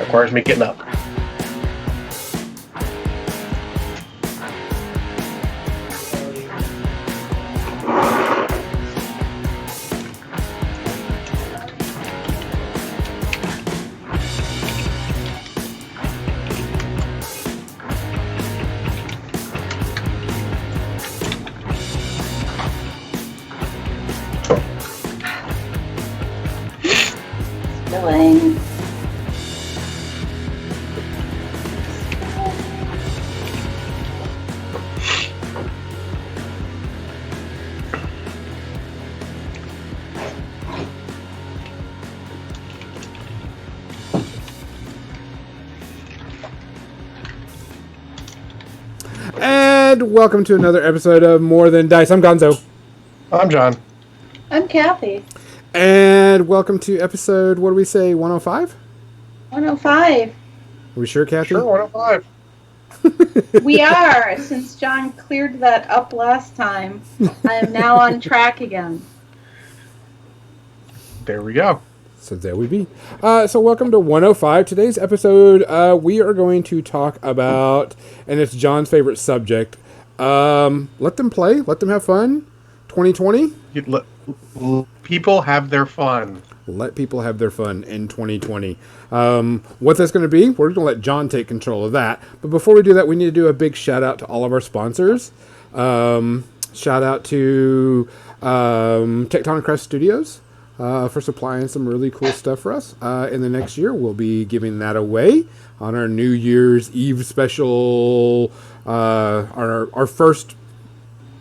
Requires me getting up. Spilling. And welcome to another episode of More Than Dice. I'm Gonzo. I'm John. I'm Kathy. And welcome to episode, what do we say, 105? 105. Are we sure, Kathy? Sure, 105. We are. Since John cleared that up last time, I am now on track again. There we go. So there we be. So welcome to 105. Today's episode, we are going to talk about, and it's John's favorite subject, let them play, let them have fun. 2020. People have their fun. Let people have their fun in 2020. What that's going to be, we're going to let John take control of that. But before we do that, we need to do a big shout out to all of our sponsors. Shout out to Tectonic Crest Studios for supplying some really cool stuff for us. In the next year, we'll be giving that away on our New Year's Eve special, our first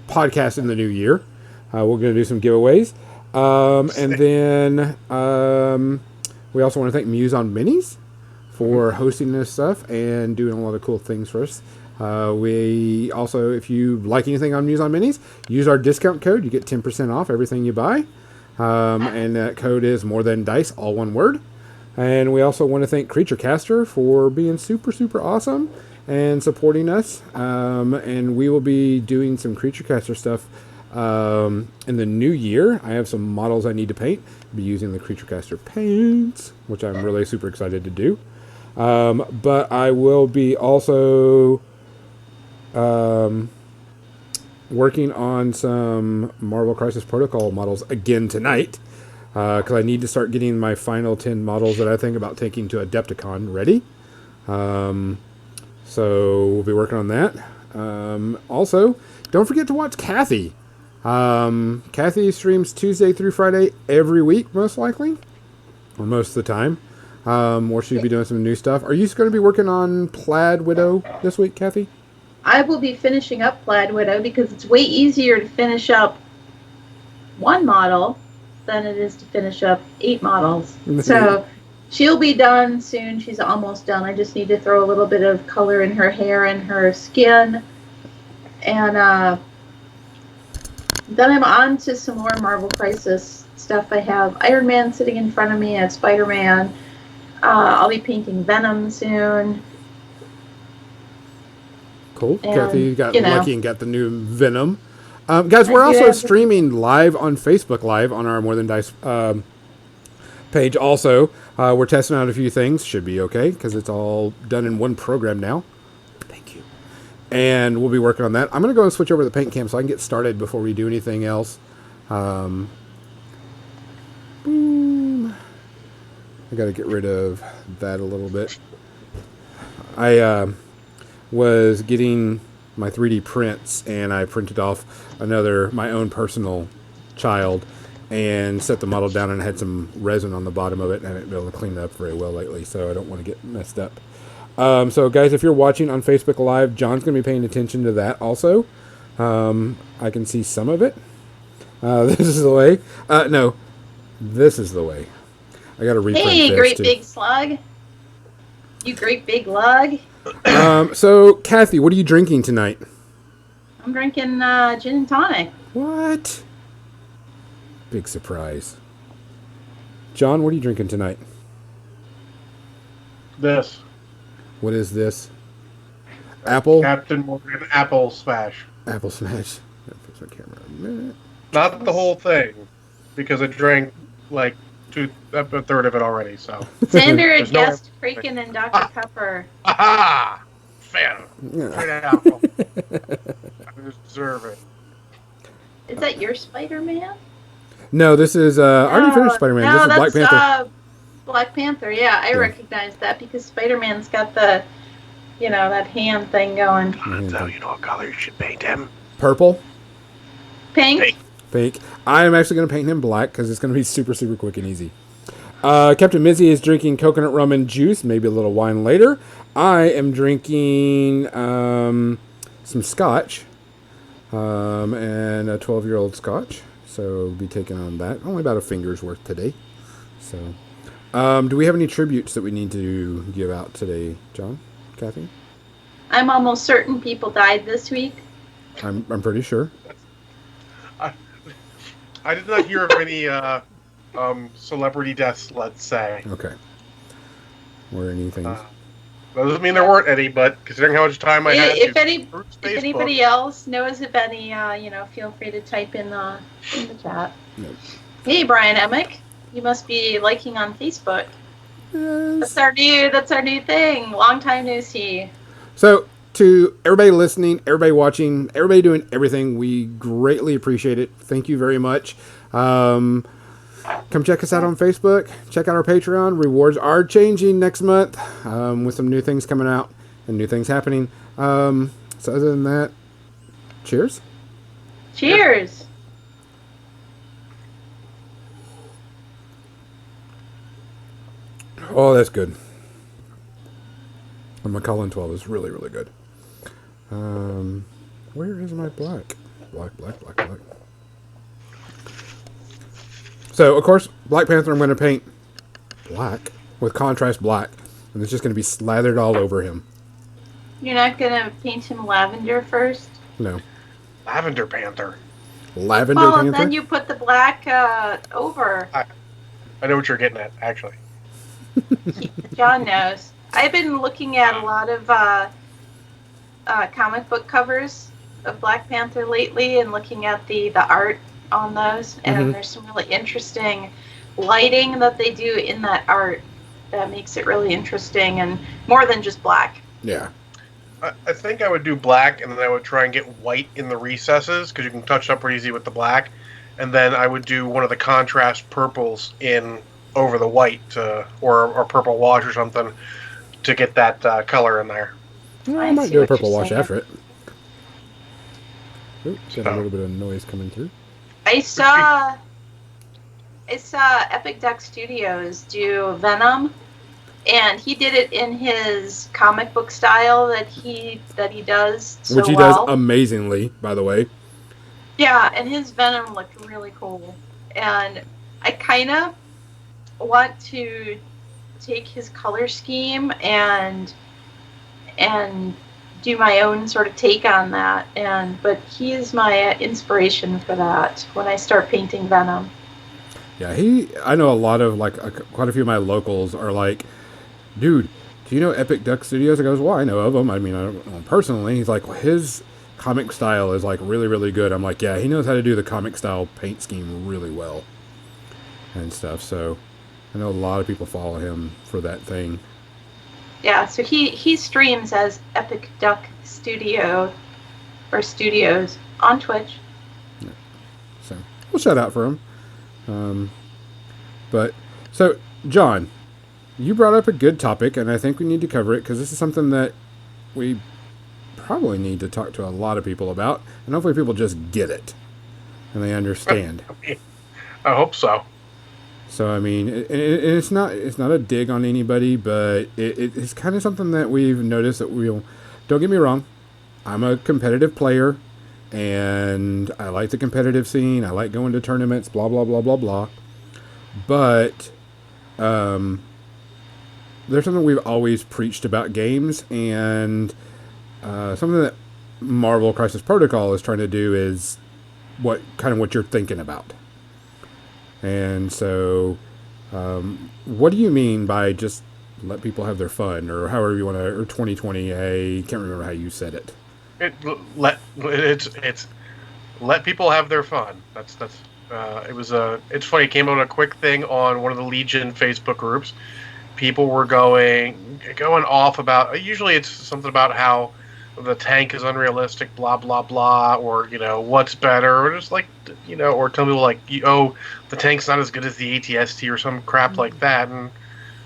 podcast in the new year. We're going to do some giveaways. And then we also want to thank Muse on Minis for hosting this stuff and doing a lot of cool things for us. We also, if you like anything on Muse on Minis, use our discount code. You get 10% off everything you buy. And that code is More Than Dice, all one word. And we also want to thank Creature Caster for being super, super awesome and supporting us. And we will be doing some Creature Caster stuff in the new year. I have some models I need to paint. I'll be using the Creature Caster paints, which I'm really super excited to do. But I will be also working on some Marvel Crisis Protocol models again tonight, because I need to start getting my final 10 models that I think about taking to Adepticon ready. So we'll be working on that. Also, don't forget to watch Kathy. Kathy streams Tuesday through Friday every week, most likely, or most of the time. Or she'll be doing some new stuff. Are you going to be working on Plaid Widow this week, Kathy? I will be finishing up Plaid Widow because it's way easier to finish up one model than it is to finish up 8 models. So she'll be done soon. She's almost done. I just need to throw a little bit of color in her hair and her skin. And then I'm on to some more Marvel Crisis stuff. I have Iron Man sitting in front of me. I have Spider-Man. I'll be painting Venom soon. Cool. And, Kathy got lucky and got the new Venom. Guys, we're also streaming live on Facebook Live on our More Than Dice page also. We're testing out a few things. Should be okay because it's all done in one program now. Thank you. And we'll be working on that. I'm going to go and switch over to the paint cam so I can get started before we do anything else. Boom. I got to get rid of that a little bit. I was getting my 3D prints and I printed off my own personal child and set the model down and had some resin on the bottom of it and I haven't been able to clean it up very well lately, so I don't want to get messed up. So guys, if you're watching on Facebook Live, John's going to be paying attention to that also. I can see some of it. This is the way. No, this is the way. I got to reprint this. Hey, great big slug. You great big lug. So, Kathy, what are you drinking tonight? I'm drinking gin and tonic. What? Big surprise. John, what are you drinking tonight? This. What is this? Apple? Captain Morgan Apple Smash. Apple Smash. Fix my camera a minute. Not the whole thing, because I drank like a third of it already. So, Xander There's had no- guessed Freakin' and Dr. Pepper. aha! Phantom. Yeah. Right apple. I deserve it. Is that your Spider-Man? No, this is I already finished Spider-Man. No, This is that's Black Panther. Black Panther. Yeah, I Yeah. recognize that because Spider-Man's got the, that hand thing going. So you know what color you should paint him? Purple, Pink. Pink. pink. I am actually going to paint him black because it's going to be super, super quick and easy. Captain Mizzy is drinking coconut rum and juice, maybe a little wine later. I am drinking some scotch and a 12-year-old scotch. So we'll be taking on that. Only about a finger's worth today. So, do we have any tributes that we need to give out today, John, Kathy? I'm almost certain people died this week. I'm pretty sure. I did not hear of any celebrity deaths. Let's say. Okay. Or anything. Doesn't mean there weren't any, but considering how much time I had, If through if Facebook, anybody else knows of any, feel free to type in the chat. Yep. Hey, Brian Emick, you must be liking on Facebook. Yes. That's our new thing. Long time no see. So, to everybody listening, everybody watching, everybody doing everything, we greatly appreciate it. Thank you very much. Come check us out on Facebook. Check out our Patreon. Rewards are changing next month with some new things coming out and new things happening. So other than that, cheers. Cheers. Oh, that's good. The Macallan 12 is really, really good. Where is my black? Black. So, of course, Black Panther I'm going to paint black with contrast black. And it's just going to be slathered all over him. You're not gonna paint him lavender first? No. Lavender Panther. Lavender Well, Panther? then you put the black over. I know what you're getting at, actually. John knows. I've been looking at a lot of comic book covers of Black Panther lately and looking at the art on those. And Mhm. there's some really interesting lighting that they do in that art that makes it really interesting and more than just black. Yeah. I think I would do black, and then I would try and get white in the recesses, because you can touch it up pretty easy with the black. And then I would do one of the contrast purples in over the white, or purple wash or something, to get that color in there. Well, I I might see do a what you're purple wash saying. after it. Ooh, got a little bit of noise coming through. I saw Epic Duck Studios do Venom, and he did it in his comic book style that he does so Which he well. does amazingly, by the way. Yeah, and his Venom looked really cool. And I kind of want to take his color scheme and do my own sort of take on that. But he is my inspiration for that when I start painting Venom. Yeah, I know a lot of, quite a few of my locals are like, dude, do you know Epic Duck Studios? I goes, well, I know of him. I mean, I don't know him personally. He's like, well, his comic style is, really, really good. I'm like, yeah, he knows how to do the comic style paint scheme really well and stuff. So I know a lot of people follow him for that thing. Yeah, so he streams as Epic Duck Studio or Studios on Twitch. Yeah. So we'll shout out for him. So John, you brought up a good topic, and I think we need to cover it because this is something that we probably need to talk to a lot of people about, and hopefully people just get it and they understand. I hope so. So I mean, it's not a dig on anybody, but it's kind of something that we've noticed that we'll. Don't get me wrong, I'm a competitive player, and I like the competitive scene. I like going to tournaments, blah blah blah blah blah. But there's something we've always preached about games, and something that Marvel Crisis Protocol is trying to do is what you're thinking about. And so, what do you mean by just let people have their fun, or however you want to, or 2020? I can't remember how you said it. Let people have their fun. That's It's funny. It came out a quick thing on one of the Legion Facebook groups. People were going off about. Usually, it's something about how the tank is unrealistic, blah blah blah, or what's better, or just like or tell people like the tank's not as good as the ATST or some crap like that. And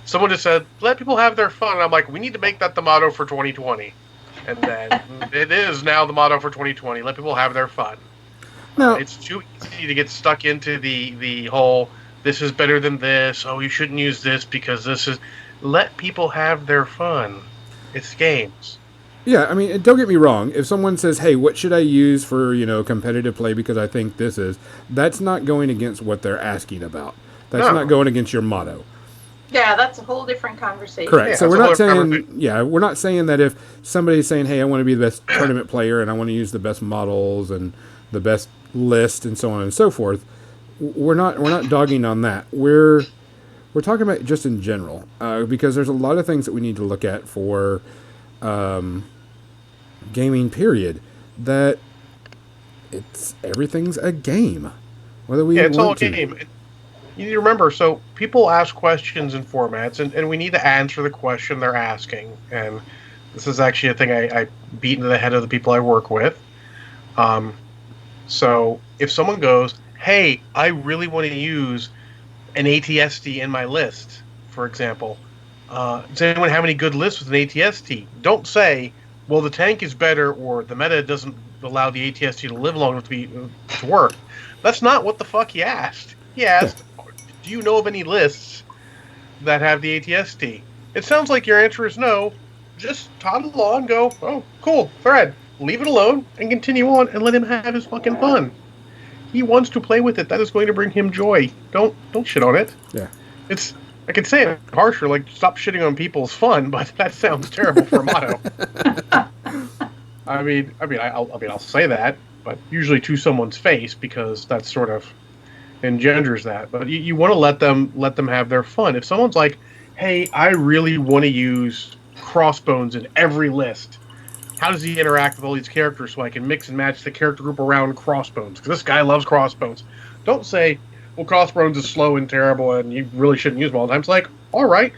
someone just said, let people have their fun. And I'm like, we need to make that the motto for 2020. And then it is now the motto for 2020. Let people have their fun. No, it's too easy to get stuck into the whole, this is better than this. Oh, you shouldn't use this because this is... Let people have their fun. It's games. Yeah, I mean, don't get me wrong. If someone says, hey, what should I use for, competitive play because I think this is, that's not going against what they're asking about. That's not going against your motto. Yeah, that's a whole different conversation. Correct. Yeah, so we're not saying that if somebody's saying, hey, I want to be the best tournament player and I want to use the best models and the best list and so on and so forth, we're not dogging on that. We're talking about just in general, because there's a lot of things that we need to look at for gaming period, that everything's a game. Whether we it's want all a to. game. You need to remember, so people ask questions in formats, and we need to answer the question they're asking. And this is actually a thing I beat into the head of the people I work with. So if someone goes, hey, I really want to use an ATST in my list, for example, does anyone have any good lists with an ATST? Don't say, well, the tank is better, or the meta doesn't allow the ATST to live long enough to work. That's not what the fuck he asked. He asked, do you know of any lists that have the ATST? It sounds like your answer is no. Just toddle along, go, oh, cool, thread. Leave it alone and continue on and let him have his fucking fun. He wants to play with it. That is going to bring him joy. Don't shit on it. Yeah. I could say it harsher, like stop shitting on people's fun, but that sounds terrible for a motto. I'll say that, but usually to someone's face, because that sort of engenders that. But you want to let them have their fun. If someone's like, hey, I really want to use Crossbones in every list, how does he interact with all these characters so I can mix and match the character group around Crossbones? Because this guy loves Crossbones. Don't say, well, Crossbones is slow and terrible and you really shouldn't use him all the time. It's like, all right,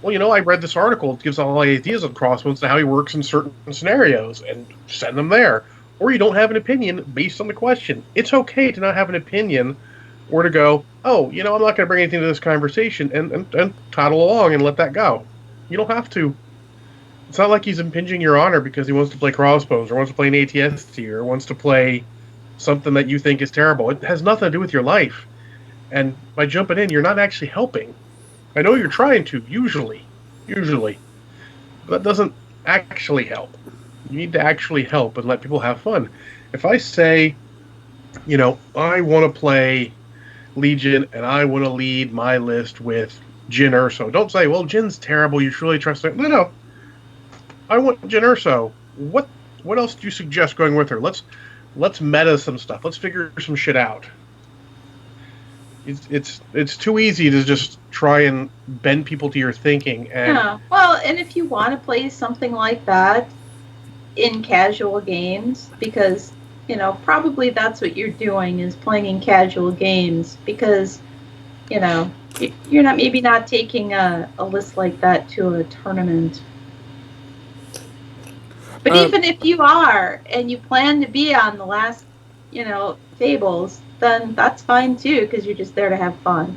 well, I read this article. It gives all ideas on Crossbones and how he works in certain scenarios, and send them there. Or you don't have an opinion based on the question. It's okay to not have an opinion, or to go, oh, I'm not going to bring anything to this conversation, and toddle along and let that go. You don't have to. It's not like he's impinging your honor because he wants to play Crossbones, or wants to play an ATST, or wants to play something that you think is terrible. It has nothing to do with your life. And by jumping in, you're not actually helping. I know you're trying to, usually. But that doesn't actually help. You need to actually help and let people have fun. If I say, I want to play Legion and I want to lead my list with Jyn Erso. Don't say, well, Jin's terrible, you should really trust her. No. I want Jyn Erso. What else do you suggest going with her? Let's meta some stuff. Let's figure some shit out. It's too easy to just try and bend people to your thinking. And yeah. Well, and if you want to play something like that in casual games, because probably that's what you're doing, is playing in casual games, because you're not taking a list like that to a tournament. But even if you are, and you plan to be on the last, tables, then that's fine too, because you're just there to have fun.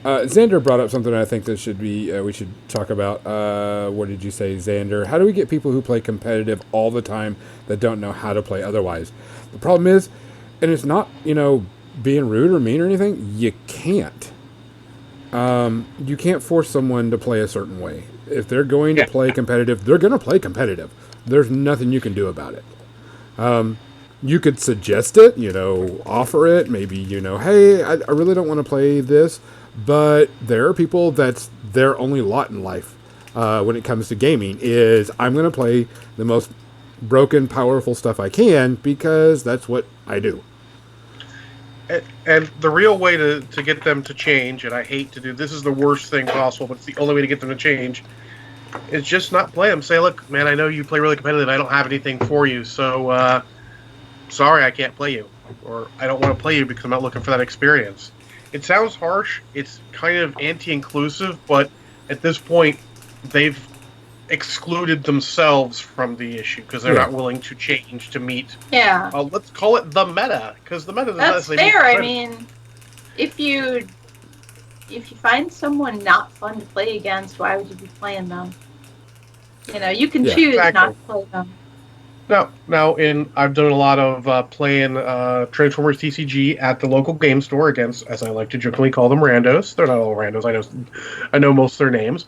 Xander brought up something I think that should be we should talk about. What did you say, Xander? How do we get people who play competitive all the time that don't know how to play otherwise? The problem is, and it's not being rude or mean or anything, you can't. You can't force someone to play a certain way. If they're going to play competitive, they're going to play competitive. There's nothing you can do about it. You could suggest it, offer it, maybe, hey, I really don't want to play this, but there are people that's their only lot in life when it comes to gaming is, I'm going to play the most broken, powerful stuff I can because that's what I do. And the real way to get them to change, and I hate to do this, is the worst thing possible, but it's the only way to get them to change, is just not play them. Say, look, man, I know you play really competitive. I don't have anything for you, so sorry I can't play you. or I don't want to play you because I'm not looking for that experience. It sounds harsh. It's kind of anti-inclusive, but at this point, they've excluded themselves from the issue because they're not willing to change to meet. Yeah. Let's call it the meta, because the meta. That's fair. I mean, if you find someone not fun to play against, why would you be playing them? You know, you can choose not to play them. Now, I've done a lot of playing Transformers TCG at the local game store against, as I like to jokingly call them, randos. They're not all randos. I know most of their names,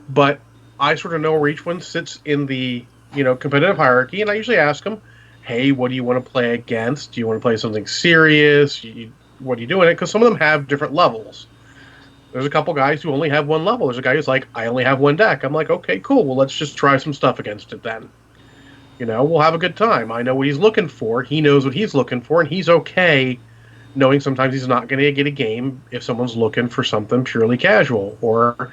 but I sort of know where each one sits in the competitive hierarchy, and I usually ask them, "Hey, what do you want to play against? Do you want to play something serious? What are you doing?" Because some of them have different levels. There's a couple guys who only have one level. There's a guy who's like, "I only have one deck." I'm like, "Okay, cool. Well, let's just try some stuff against it then." We'll have a good time. I know what he's looking for. He knows what he's looking for, and he's okay knowing sometimes he's not going to get a game if someone's looking for something purely casual. Or,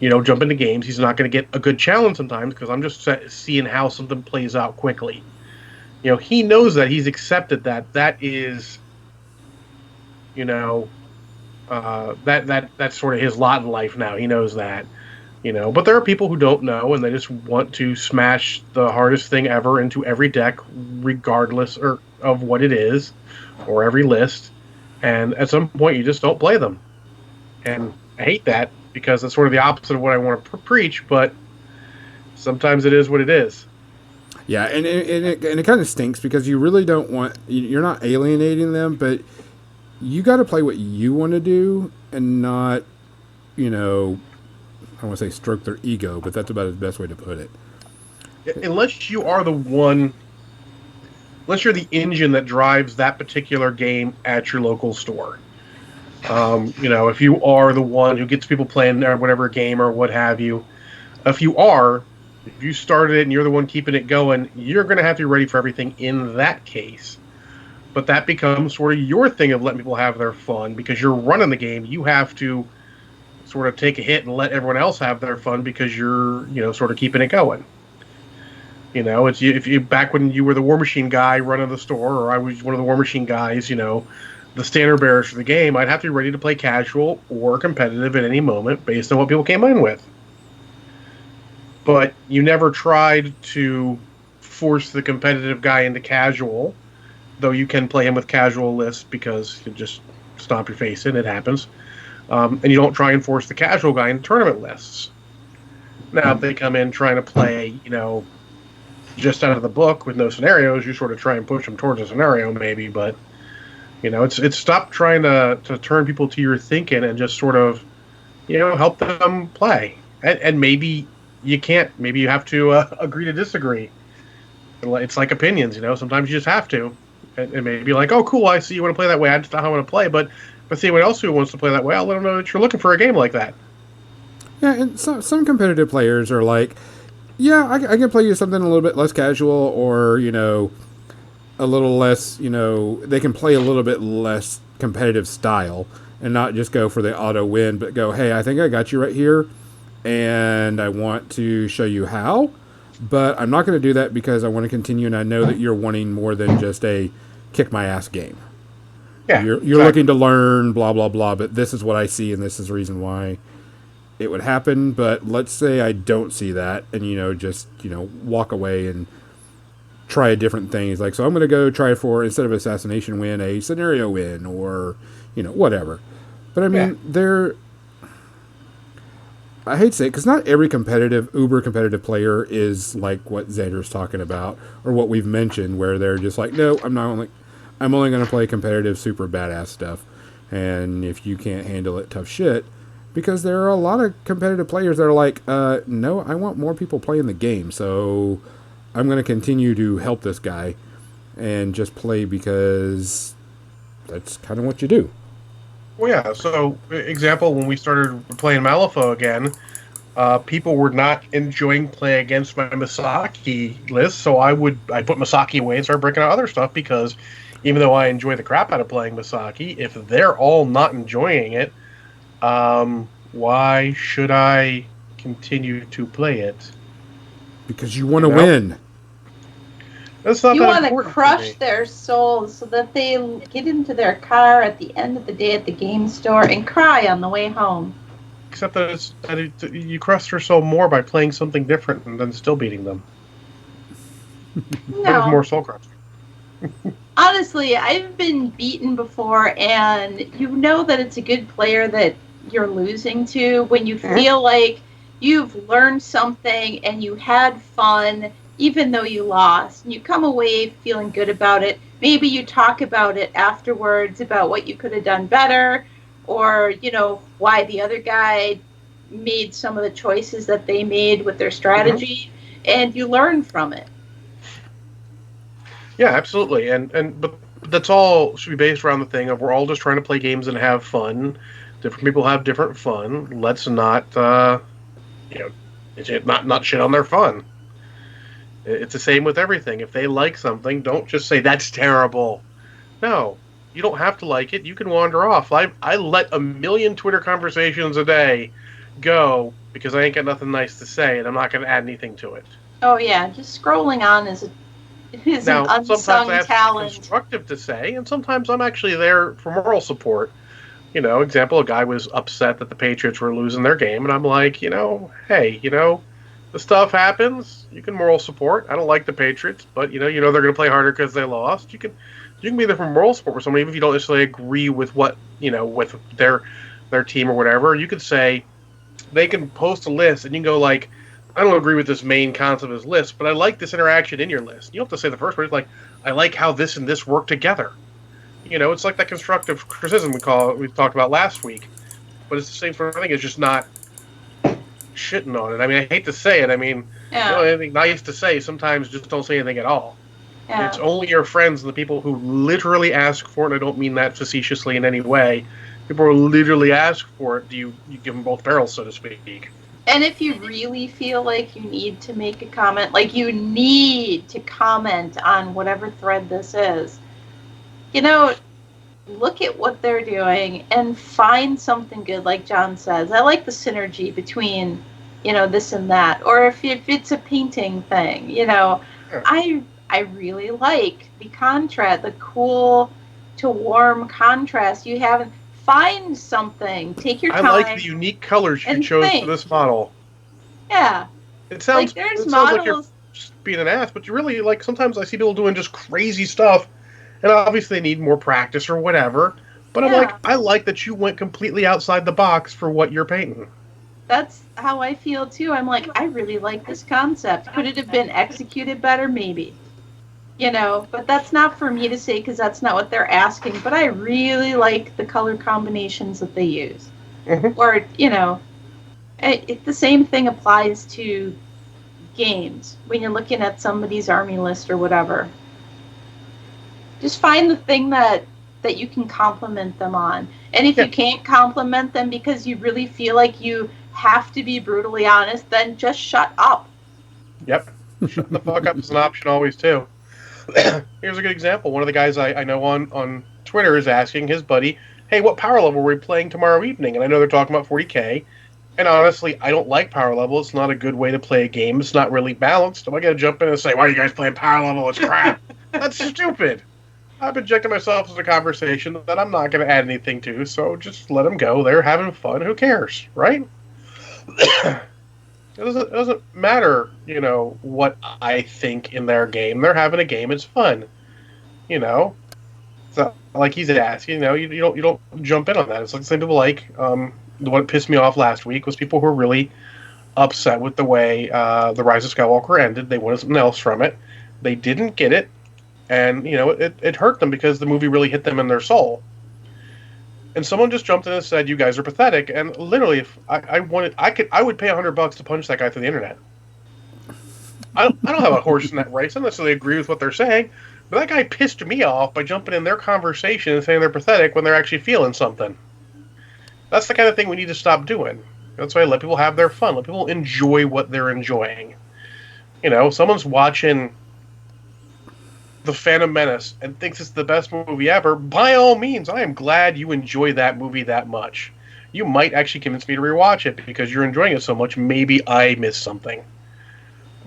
jump into games. He's not going to get a good challenge sometimes because I'm just seeing how something plays out quickly. He knows that. He's accepted that. That is, that's sort of his lot in life now. He knows that. But there are people who don't know, and they just want to smash the hardest thing ever into every deck, regardless of what it is, or every list. And at some point, you just don't play them. And I hate that, because it's sort of the opposite of what I want to preach, but sometimes it is what it is. Yeah, and it kind of stinks, because you really don't want... You're not alienating them, but you got to play what you want to do, and not, I don't want to say stroke their ego, but that's about the best way to put it. Unless you are the one, unless you're the engine that drives that particular game at your local store. If you are the one who gets people playing whatever game or what have you, if you started it and you're the one keeping it going, you're going to have to be ready for everything in that case. But that becomes sort of your thing of letting people have their fun, because you're running the game. You have to sort of take a hit and let everyone else have their fun, because you're, sort of keeping it going. It's if you back when you were the War Machine guy running the store, or I was one of the War Machine guys, the standard bearers for the game, I'd have to be ready to play casual or competitive at any moment based on what people came in with. But you never tried to force the competitive guy into casual, though you can play him with casual lists because you just stomp your face in. It happens. And you don't try and force the casual guy into tournament lists. Now, if they come in trying to play, just out of the book with no scenarios, you sort of try and push them towards a scenario, maybe. But, it's stop trying to turn people to your thinking and just sort of, help them play. And maybe you can't. Maybe you have to agree to disagree. It's like opinions, Sometimes you just have to. And maybe like, oh, cool, I see you want to play that way. I just not how I want to play, but if I see anyone else who wants to play that way, I'll let them know that you're looking for a game like that. Yeah, and some competitive players are like, yeah, I can play you something a little bit less casual, or, a little less, they can play a little bit less competitive style and not just go for the auto win, but go, hey, I think I got you right here, and I want to show you how, but I'm not going to do that because I want to continue, and I know that you're wanting more than just a kick my ass game. Yeah, you're looking to learn, blah, blah, blah, but this is what I see, and this is the reason why it would happen. But let's say I don't see that, and, just, walk away and try a different thing. It's like, so I'm going to go try for, instead of assassination win, a scenario win, or, whatever. But, I mean, I hate to say it, because not every uber competitive player is like what Xander's talking about, or what we've mentioned, where they're just like, no, I'm only going to play competitive, super badass stuff. And if you can't handle it, tough shit. Because there are a lot of competitive players that are like, no, I want more people playing the game. So I'm going to continue to help this guy and just play because that's kind of what you do. Well, yeah. So, example, when we started playing Malifaux again, people were not enjoying playing against my Misaki list. So I put Misaki away and start breaking out other stuff, because even though I enjoy the crap out of playing Misaki, if they're all not enjoying it, why should I continue to play it? Because you want to win. That's not You that want to important crush me. their souls so that they get into their car at the end of the day at the game store and cry on the way home. Except that, you crush their soul more by playing something different and then still beating them. That was more No. soul crushing. Honestly, I've been beaten before, and you know that it's a good player that you're losing to when you feel like you've learned something and you had fun, even though you lost. And you come away feeling good about it. Maybe you talk about it afterwards about what you could have done better, or, why the other guy made some of the choices that they made with their strategy, and you learn from it. Yeah, absolutely. But that's all should be based around the thing of we're all just trying to play games and have fun. Different people have different fun. Let's not you know not shit on their fun. It's the same with everything. If they like something, don't just say that's terrible. No, you don't have to like it. You can wander off. I let a million Twitter conversations a day go because I ain't got nothing nice to say, and I'm not going to add anything to it. Oh yeah, just scrolling on is an Now, sometimes I unsung have something talent. constructive to say, and sometimes I'm actually there for moral support. Example, a guy was upset that the Patriots were losing their game, and I'm like, hey, the stuff happens. You can moral support. I don't like the Patriots, but they're going to play harder because they lost. You can be there for moral support with somebody, even if you don't necessarily agree with what with their team or whatever. You could say they can post a list, and you can go like, I don't agree with this main concept of this list, but I like this interaction in your list. You don't have to say the first word. It's like, I like how this and this work together. It's like that constructive criticism we talked about last week, but it's the same sort of thing. It's just not shitting on it. I mean, I hate to say it. I mean, Yeah, anything nice to say, sometimes just don't say anything at all. It's yeah. only your friends and the people who literally ask for it. And I don't mean that facetiously in any way. People who literally ask for it. You give them both barrels, so to speak. And if you really feel like you need to make a comment, like you need to comment on whatever thread this is, look at what they're doing and find something good, like John says. I like the synergy between, this and that. Or if it's a painting thing, Yeah. I really like the contrast, the cool to warm contrast. You haven't find something. Take your I time like the unique colors you and chose for think. this model. Yeah. It Like sounds there's it sounds like you're models. just being an ass, but you really like. Sometimes I see people doing just crazy stuff, and obviously they need more practice or whatever. But I'm like, Yeah. I like that you went completely outside the box for what you're painting. That's how I feel too. I'm like, I really like this concept. Could it have been executed better? Maybe. But that's not for me to say because that's not what they're asking. But I really like the color combinations that they use. Mm-hmm. Or, the same thing applies to games when you're looking at somebody's army list or whatever. Just find the thing that you can compliment them on. And if Yeah. you can't compliment them because you really feel like you have to be brutally honest, then just shut up. Yep. Shut the fuck up is an option always too. Here's a good example. One of the guys I know on Twitter is asking his buddy, "Hey, what power level are we playing tomorrow evening?" And I know they're talking about 40K. And honestly, I don't like power level. It's not a good way to play a game. It's not really balanced. Am I going to jump in and say, "Why are you guys playing power level? It's crap." That's stupid. I've injected myself into a conversation that I'm not going to add anything to, so just let them go. They're having fun. Who cares, right? It doesn't matter, what I think in their game. They're having a game. It's fun, you know. It's not like he's asking. You don't jump in on that. It's like the same people like. What pissed me off last week was people who were really upset with the way the Rise of Skywalker ended. They wanted something else from it. They didn't get it, and it hurt them because the movie really hit them in their soul. And someone just jumped in and said, "You guys are pathetic." And literally, if I wanted, I would pay $100 to punch that guy through the internet. I don't have a horse in that race. I don't necessarily agree with what they're saying, but that guy pissed me off by jumping in their conversation and saying they're pathetic when they're actually feeling something. That's the kind of thing we need to stop doing. That's why I let people have their fun. Let people enjoy what they're enjoying. Someone's watching The Phantom Menace and thinks it's the best movie ever. By all means, I am glad you enjoy that movie that much. You might actually convince me to rewatch it because you're enjoying it so much. Maybe I missed something.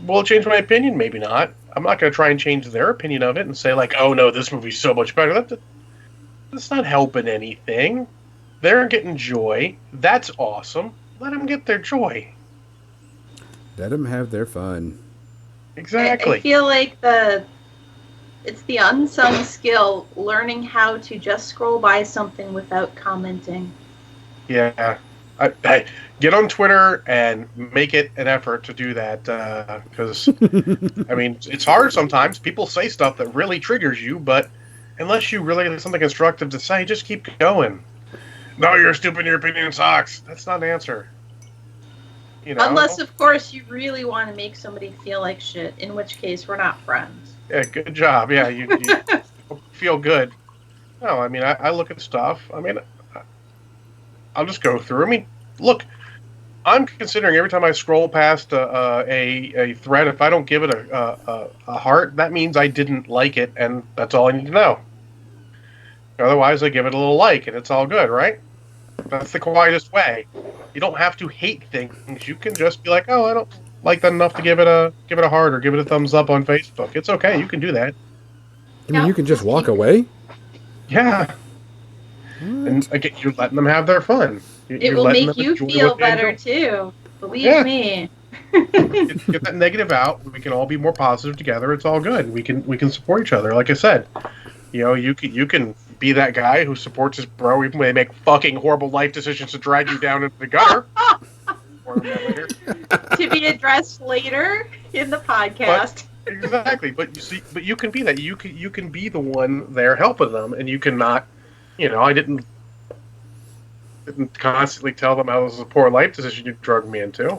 Will it change my opinion? Maybe not. I'm not going to try and change their opinion of it and say like, oh no, this movie's so much better. That's not helping anything. They're getting joy. That's awesome. Let them get their joy. Let them have their fun. Exactly. I feel like it's the unsung skill, learning how to just scroll by something without commenting. Yeah. I get on Twitter and make it an effort to do that, because, I mean, it's hard sometimes. People say stuff that really triggers you, but unless you really have something constructive to say, just keep going. No, you're stupid, your opinion sucks. That's not an answer. You know? Unless, of course, you really want to make somebody feel like shit, in which case we're not friends. Yeah, good job. Yeah, you feel good. No, I mean, I look at stuff. I mean, I'll just go through. I mean, look, I'm considering every time I scroll past a thread, if I don't give it a heart, that means I didn't like it, and that's all I need to know. Otherwise, I give it a little like, and it's all good, right? That's the quietest way. You don't have to hate things. You can just be like, oh, I don't like that enough to give it a heart or give it a thumbs up on Facebook. It's okay. You can do that. You mean you can just walk away? Yeah. And again, you're letting them have their fun. It will make you feel better too. Believe me. Get that negative out. We can all be more positive together. It's all good. We can support each other. Like I said, you know, you can be that guy who supports his bro even when they make fucking horrible life decisions to drag you down into the gutter. To be addressed later in the podcast. Exactly. But you can be that. You can be the one there helping them, and you cannot. You know, I didn't constantly tell them how this was a poor life decision you drugged me into.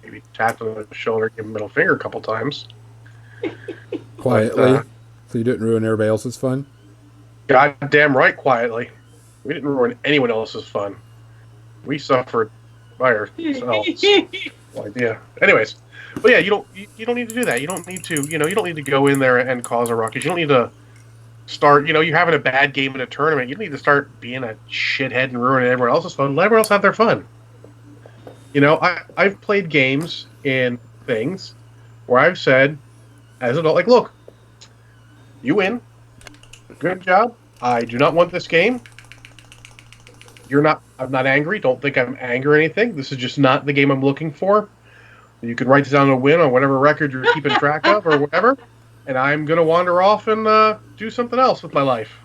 Maybe tapped on the shoulder, give him a middle finger a couple times. Quietly. So you didn't ruin everybody else's fun? Goddamn right, quietly. We didn't ruin anyone else's fun. We suffered by ourselves. No idea. Anyways, but yeah, you don't need to do that. You don't need to, you don't need to go in there and cause a ruckus. You don't need to start, you're having a bad game in a tournament. You don't need to start being a shithead and ruining everyone else's fun. Let everyone else have their fun. I've played games in things where I've said, as an adult, like, look, you win. Good job. I do not want this game. I'm not angry. Don't think I'm angry or anything. This is just not the game I'm looking for. You can write down a win on whatever record you're keeping track of or whatever. And I'm going to wander off and do something else with my life.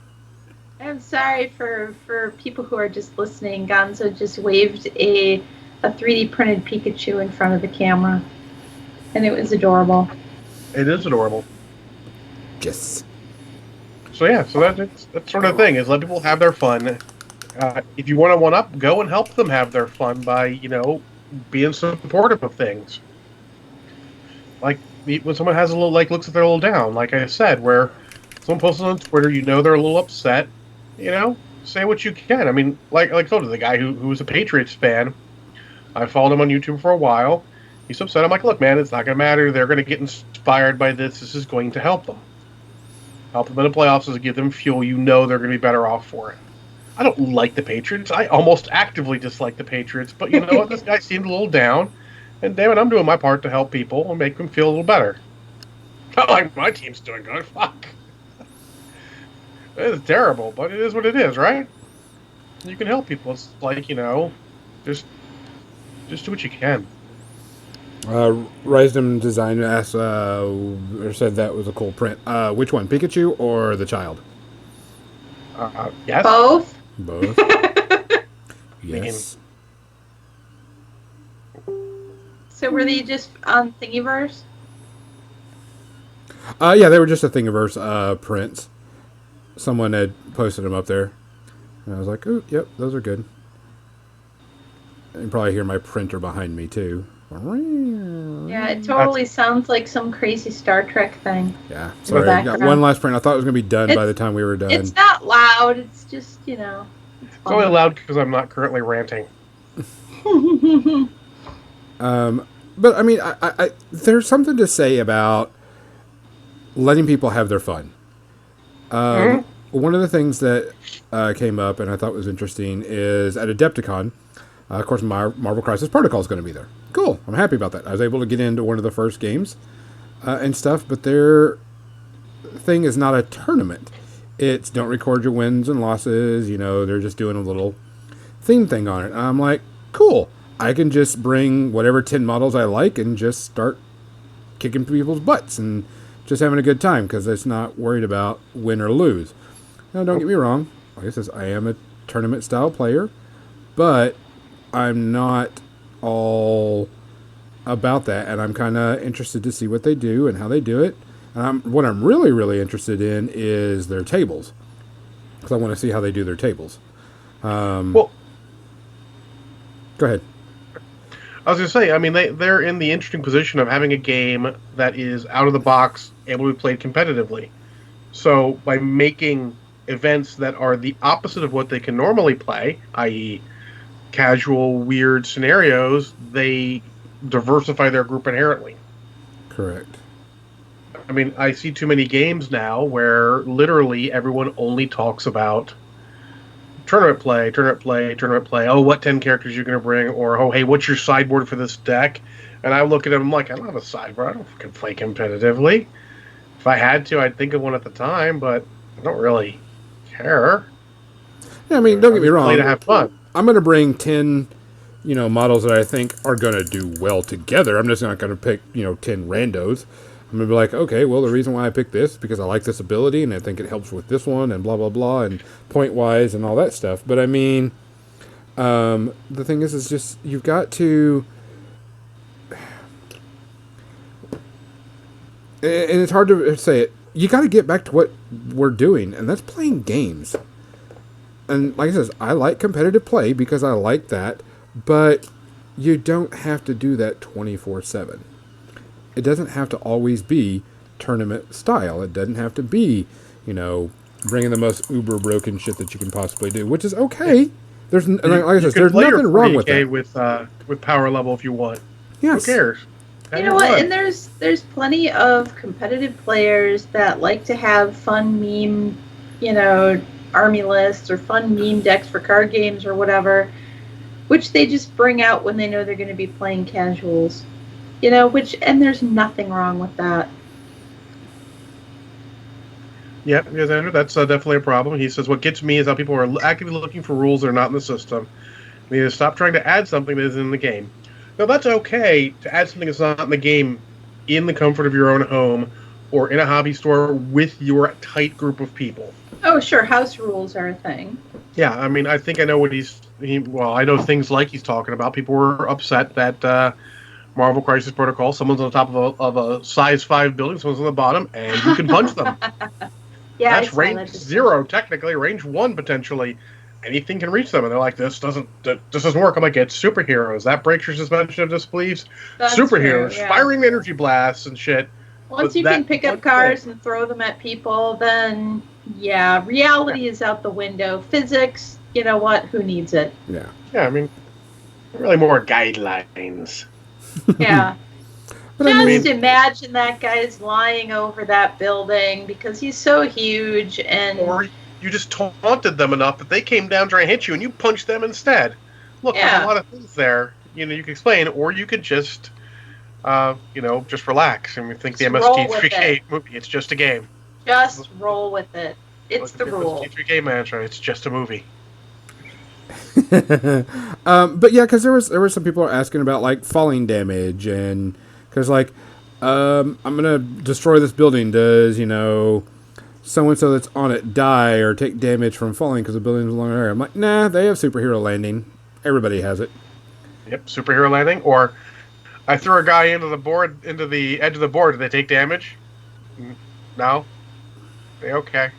I'm sorry for people who are just listening. Gonzo just waved a 3D printed Pikachu in front of the camera. And it was adorable. It is adorable. Yes. So yeah, that's sort of thing, is let people have their fun. If you want to one-up, go and help them have their fun by, being supportive of things. Like, when someone has a little, looks at their little down, like I said, where someone posts on Twitter, they're a little upset, say what you can. I mean, like I told you, the guy who was a Patriots fan, I followed him on YouTube for a while. He's upset. I'm like, look, man, it's not going to matter. They're going to get inspired by this. This is going to help them. Help them in the playoffs is give them fuel. They're going to be better off for it. I don't like the Patriots. I almost actively dislike the Patriots. But you know what? This guy seemed a little down. And damn it, I'm doing my part to help people and make them feel a little better. Not like my team's doing good. Fuck. It is terrible, but it is what it is, right? You can help people. It's like, just do what you can. Risdom Design asked, or said that was a cool print. Which one, Pikachu or the child? Yes. Both. Both. Yes. So were they just on Thingiverse? Yeah, they were just a Thingiverse prints. Someone had posted them up there. And I was like, oh, yep, those are good. You can probably hear my printer behind me, too. Yeah, it totally sounds like some crazy Star Trek thing. Yeah, sorry. I got one last print. I thought it was going to be done by the time we were done. It's not loud. It's just, It's only loud because I'm not currently ranting. But, I mean, I there's something to say about letting people have their fun. One of the things that came up and I thought was interesting is at Adepticon, of course, Marvel Crisis Protocol is going to be there. Cool. I'm happy about that. I was able to get into one of the first games. and stuff, but their thing is not a tournament. It's don't record your wins and losses. They're just doing a little theme thing on it. And I'm like, cool. I can just bring whatever 10 models I like and just start kicking people's butts and just having a good time because it's not worried about win or lose. Now, don't get me wrong. Like I says, I am a tournament style player, but I'm not all about that, and I'm kind of interested to see what they do and how they do it. And what I'm really, really interested in is their tables, because I want to see how they do their tables. Well, go ahead. I was going to say, I mean, they're in the interesting position of having a game that is out of the box, able to be played competitively. So by making events that are the opposite of what they can normally play, i.e. casual, weird scenarios, they diversify their group inherently. Correct. I mean, I see too many games now where literally everyone only talks about tournament play. Oh, what 10 characters you're going to bring? Or, oh, hey, what's your sideboard for this deck? And I look at them, I'm like, I don't have a sideboard. I don't fucking play competitively. If I had to, I'd think of one at the time, but I don't really care. Yeah, I mean, don't get me wrong. Play to have fun. I'm going to bring 10, models that I think are going to do well together. I'm just not going to pick, 10 randos. I'm going to be like, okay, well, the reason why I picked this is because I like this ability and I think it helps with this one and blah, blah, blah, and point-wise and all that stuff. But, I mean, the thing is just you've got to... And it's hard to say it. You got to get back to what we're doing, and that's playing games. And like I said, I like competitive play because I like that, but you don't have to do that 24/7. It doesn't have to always be tournament style. It doesn't have to be, bringing the most uber broken shit that you can possibly do, which is okay. There's like I said, there's nothing wrong with that. With power level if you want. Yes. Who cares? You know what? And there's plenty of competitive players that like to have fun meme, army lists or fun meme decks for card games or whatever, which they just bring out when they know they're going to be playing casuals. And there's nothing wrong with that. Yeah, because Andrew, that's definitely a problem. He says, what gets me is how people are actively looking for rules that are not in the system. We need to stop trying to add something that isn't in the game. Now, that's okay to add something that's not in the game in the comfort of your own home or in a hobby store with your tight group of people. Oh, sure. House rules are a thing. Yeah, I mean, I think I know what I know things like he's talking about. People were upset that Marvel Crisis Protocol, someone's on the top of a size 5 building, someone's on the bottom, and you can punch them. Yeah, that's range 0, technically. Range 1, potentially. Anything can reach them, and they're like, this doesn't work. I'm like, it's superheroes. That breaks your suspension of disbeliefs. Superheroes, true, yeah. Firing energy blasts and shit. Once you can pick up cars and throw them at people, then, yeah, reality is out the window. Physics, you know what? Who needs it? Yeah. Yeah, I mean, really more guidelines. Yeah. But Just imagine that guy's lying over that building because he's so huge and... Or you just taunted them enough that they came down trying to hit you and you punched them instead. Look, there's a lot of things there, you can explain, or you could just, just relax and think the MST3K movie, it's just a game. Just roll with it. It's the rule. MST3K mantra, it's just a movie. But yeah, because there was some people asking about like falling damage, and because like I'm gonna destroy this building. Does so and so that's on it die or take damage from falling because the building's along area? I'm like, nah, they have superhero landing. Everybody has it. Yep, superhero landing. Or I threw a guy into the edge of the board. Did they take damage? No. Okay.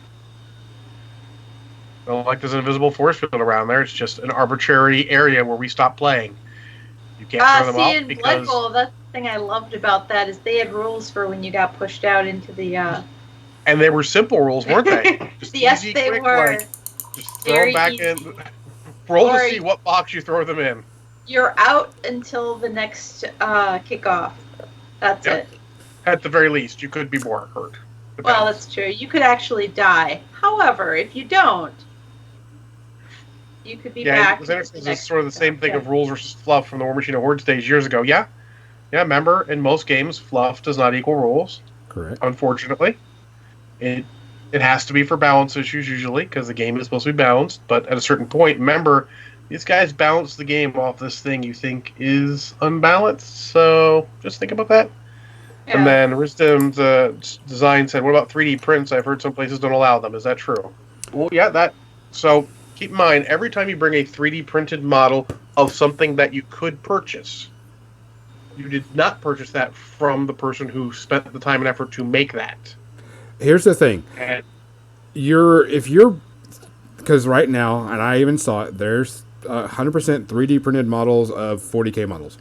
Well, like there's an invisible force field around there. It's just an arbitrary area where we stop playing. You can't throw them off because... Blood Bowl, that's the thing I loved about that is they had rules for when you got pushed out into the... And they were simple rules, weren't they? Just yes, easy, they quick, were. Just throw them back in. Roll to see what box you throw them in. You're out until the next kickoff. That's it. At the very least, you could be more hurt. Well, that's true. You could actually die. However, if you don't, you could be back. Yeah, it's sort of the same thing of rules versus fluff from the War Machine of Horde stage years ago. Yeah, Yeah, remember, in most games, fluff does not equal rules. Correct. Unfortunately, it has to be for balance issues usually because the game is supposed to be balanced. But at a certain point, remember, these guys balance the game off this thing you think is unbalanced. So just think about that. And Yeah. then Wisdom's design said, "What about 3D prints? I've heard some places don't allow them. Is that true?" Well, yeah, that. So keep in mind, every time you bring a 3D printed model of something that you could purchase, you did not purchase that from the person who spent the time and effort to make that. Here's the thing. And Because right now, and I even saw it, there's 100% 3D printed models of 40K models.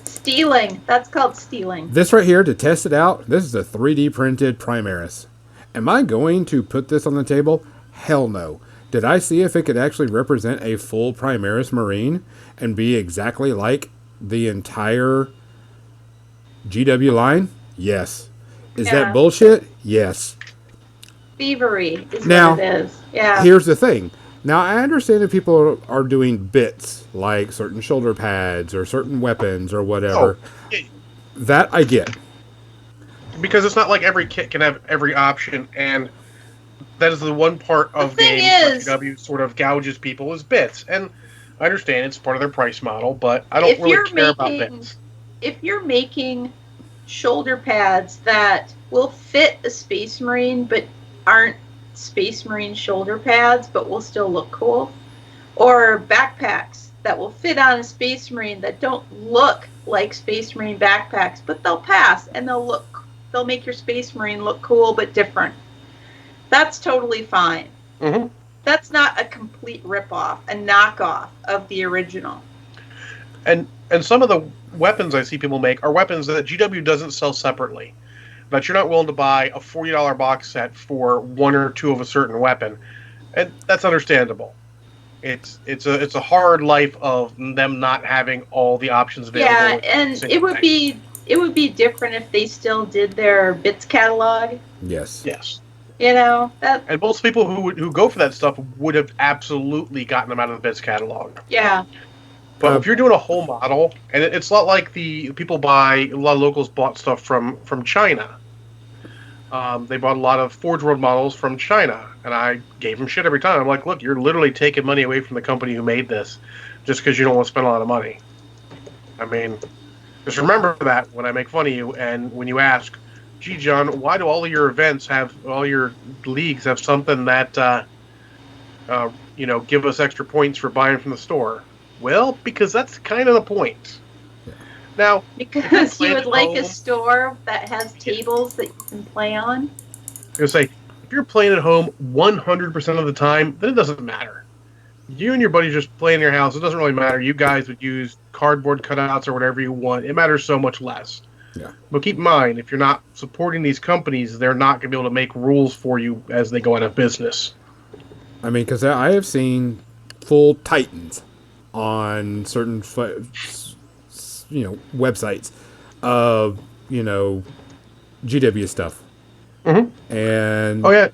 Stealing. That's called stealing. This right here, to test it out, this is a 3D printed Primaris. Am I going to put this on the table? Hell no. Did I see if it could actually represent a full Primaris Marine and be exactly like the entire GW line? Yes. Is Yeah. that bullshit? Yes. Thievery is Now, what it is. Yeah. Here's the thing. Now, I understand that people are doing bits, like certain shoulder pads or certain weapons or whatever. yeah, That I get. because it's not like every kit can have every option, and that is the one part of thing games is- where GW sort of gouges people is bits. And I understand it's part of their price model, but I don't If you're really care about making- bits. If you're making shoulder pads that will fit a Space Marine but aren't Space Marine shoulder pads but will still look cool, or backpacks that will fit on a Space Marine that don't look like Space Marine backpacks but they'll pass and they'll make your Space Marine look cool but different, that's totally fine. Mm-hmm. That's not a complete ripoff, a knockoff of the original. And some of the weapons I see people make are weapons that GW doesn't sell separately. That you're not willing to buy a $40 box set for one or two of a certain weapon, and that's understandable. It's a hard life of them not having all the options available. Yeah, and it would be different if they still did their bits catalog. Yes. Yes. You know that. And most people who go for that stuff would have absolutely gotten them out of the bits catalog. Yeah. But if you're doing a whole model, and it's not like the people buy, a lot of locals bought stuff from China. They bought a lot of Forge World models from China, and I gave them shit every time. I'm like, look, you're literally taking money away from the company who made this just because you don't want to spend a lot of money. I mean, just remember that when I make fun of you, and when you ask, gee, John, why do all of your events have, all your leagues have something that, give us extra points for buying from the store? Well, because that's kind of the point. Now, Because you would like a home- store that has tables that you can play on. I was going to say, if you're playing at home 100% of the time, then it doesn't matter. You and your buddies just play in your house. It doesn't really matter. You guys would use cardboard cutouts or whatever you want. It matters so much less. Yeah. But keep in mind, if you're not supporting these companies, they're not going to be able to make rules for you as they go out of business. I mean, because I have seen full Titans on certain, websites of, GW stuff. Mm-hmm. And Oh, yeah.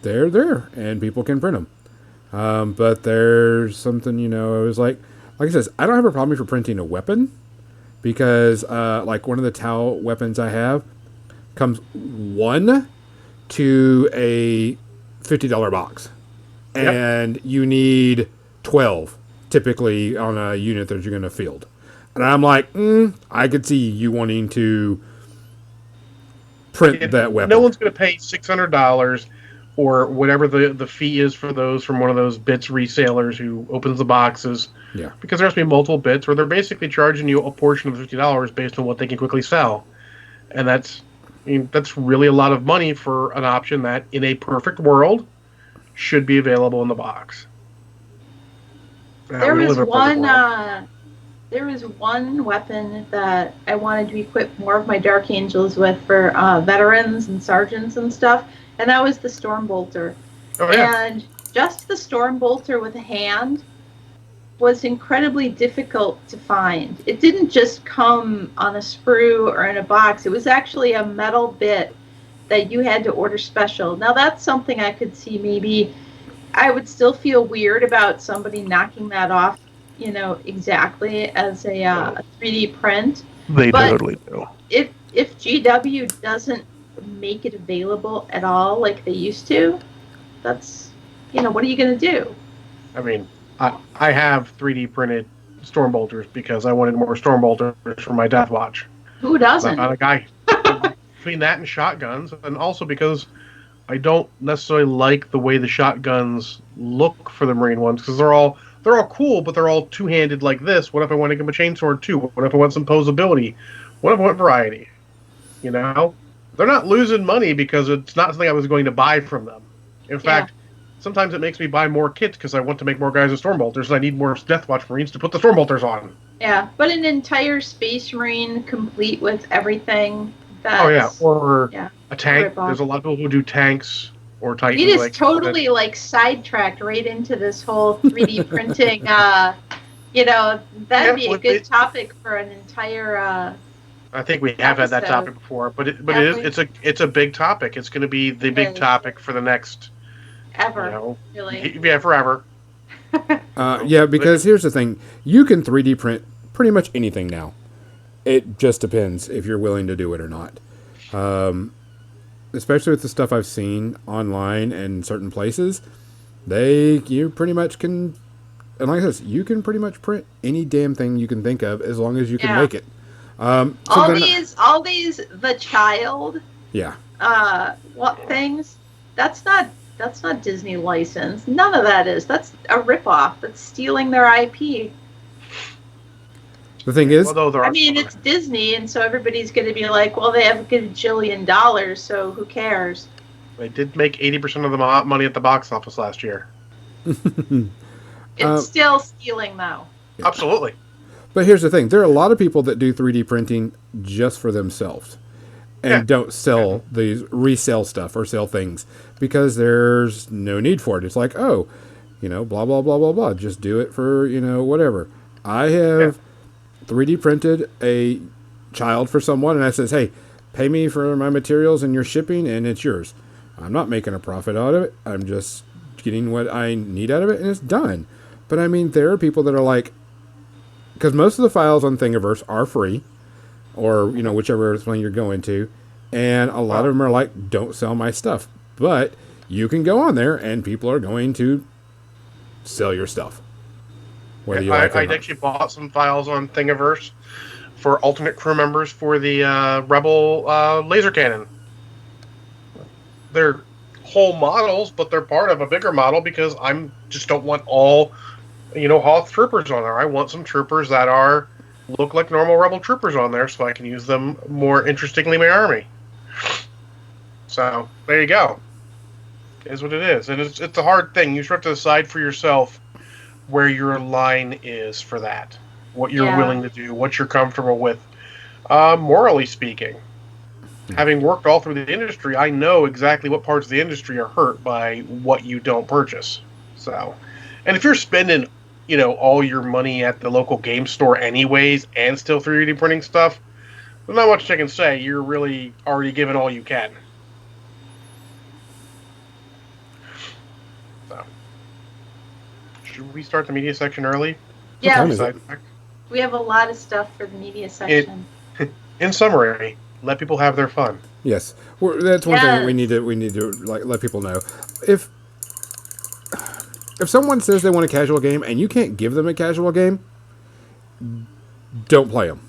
they're there, and people can print them. But there's something, I was like I said, I don't have a problem for printing a weapon, because, like one of the Tau weapons I have comes 1 to a $50 box. Yep. And you need 12, typically, on a unit that you're going to field. And I'm like, I could see you wanting to print that weapon. No one's going to pay $600 or whatever the fee is for those from one of those bits resellers who opens the boxes. Yeah. Because there has to be multiple bits, or they're basically charging you a portion of $50 based on what they can quickly sell. And that's really a lot of money for an option that, in a perfect world, should be available in the box. There We was live in a perfect world. there was one weapon that I wanted to equip more of my Dark Angels with for veterans and sergeants and stuff, and that was the Storm Bolter. Oh, yeah. And just the Storm Bolter with a hand was incredibly difficult to find. It didn't just come on a sprue or in a box. It was actually a metal bit that you had to order special. Now that's something I could see maybe I would still feel weird about somebody knocking that off exactly as a 3D print. They But totally do. If GW doesn't make it available at all like they used to, that's what are you going to do? I mean, I have 3D printed Stormbolters because I wanted more Stormbolters for my Death Watch. Who doesn't? But a guy between that and shotguns, and also because I don't necessarily like the way the shotguns look for the Marine ones, because they're all cool, but they're all two-handed like this. What if I want to give them a chainsword too? What if I want some posability? What if I want variety? They're not losing money because it's not something I was going to buy from them. In fact, sometimes it makes me buy more kits because I want to make more guys with Stormbolters, and I need more Deathwatch Marines to put the Stormbolters on. Yeah, but an entire Space Marine complete with everything. Or a tank. There's a lot of people who do tanks or Titans. We just totally sidetracked right into this whole 3D printing. That'd be a good topic for an entire. I think we have had that topic before, but it's a big topic. It's going to be the big topic for the next ever. Really? Yeah, forever. Because here's the thing: you can 3D print pretty much anything now. It just depends if you're willing to do it or not. Especially with the stuff I've seen online and certain places, you pretty much can, and like this, you can pretty much print any damn thing you can think of as long as you can make it. All these the child. Yeah. What things? That's not Disney license. None of that is. That's a ripoff. That's stealing their IP. The thing is, it's Disney, and so everybody's going to be like, well, they have a gajillion dollars, so who cares? They did make 80% of the money at the box office last year. It's still stealing, though. Yeah. Absolutely. But here's the thing. There are a lot of people that do 3D printing just for themselves and don't sell these, resell stuff or sell things because there's no need for it. It's like, blah, blah, blah, blah, blah. Just do it for, whatever. I have 3D printed a child for someone, and I says, hey, pay me for my materials and your shipping, and it's yours. I'm not making a profit out of it. I'm just getting what I need out of it, and it's done. But, there are people that are like, because most of the files on Thingiverse are free, or, whichever thing you're going to, and a lot of them are like, don't sell my stuff. But you can go on there, and people are going to sell your stuff. I actually bought some files on Thingiverse for alternate crew members for the Rebel laser cannon. They're whole models, but they're part of a bigger model because I just don't want all, Hoth troopers on there. I want some troopers that look like normal Rebel troopers on there, so I can use them more interestingly in my army. So there you go. It is what it is, and it's a hard thing. You have to decide for yourself where your line is for that, what you're willing to do, what you're comfortable with, morally speaking. Having worked all through the industry, I know exactly what parts of the industry are hurt by what you don't purchase. So, and if you're spending, all your money at the local game store anyways, and still 3D printing stuff, there's not much I can say. You're really already giving all you can. Should we start the media section early? Yeah. We have a lot of stuff for the media section. In summary, let people have their fun. Yes, that's one thing that we need to let people know. If someone says they want a casual game and you can't give them a casual game, don't play them.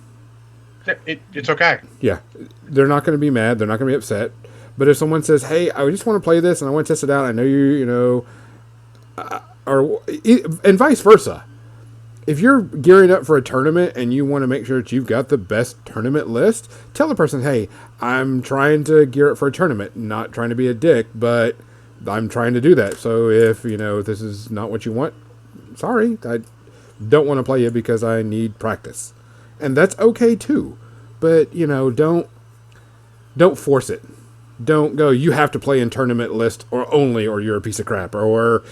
It's okay. Yeah, they're not going to be mad. They're not going to be upset. But if someone says, "Hey, I just want to play this and I want to test it out," I know and vice versa. If you're gearing up for a tournament and you want to make sure that you've got the best tournament list, tell the person, hey, I'm trying to gear up for a tournament, not trying to be a dick, but I'm trying to do that. So if, this is not what you want, sorry, I don't want to play you because I need practice. And that's okay too. But, don't force it. Don't go, you have to play in tournament list or you're a piece of crap, or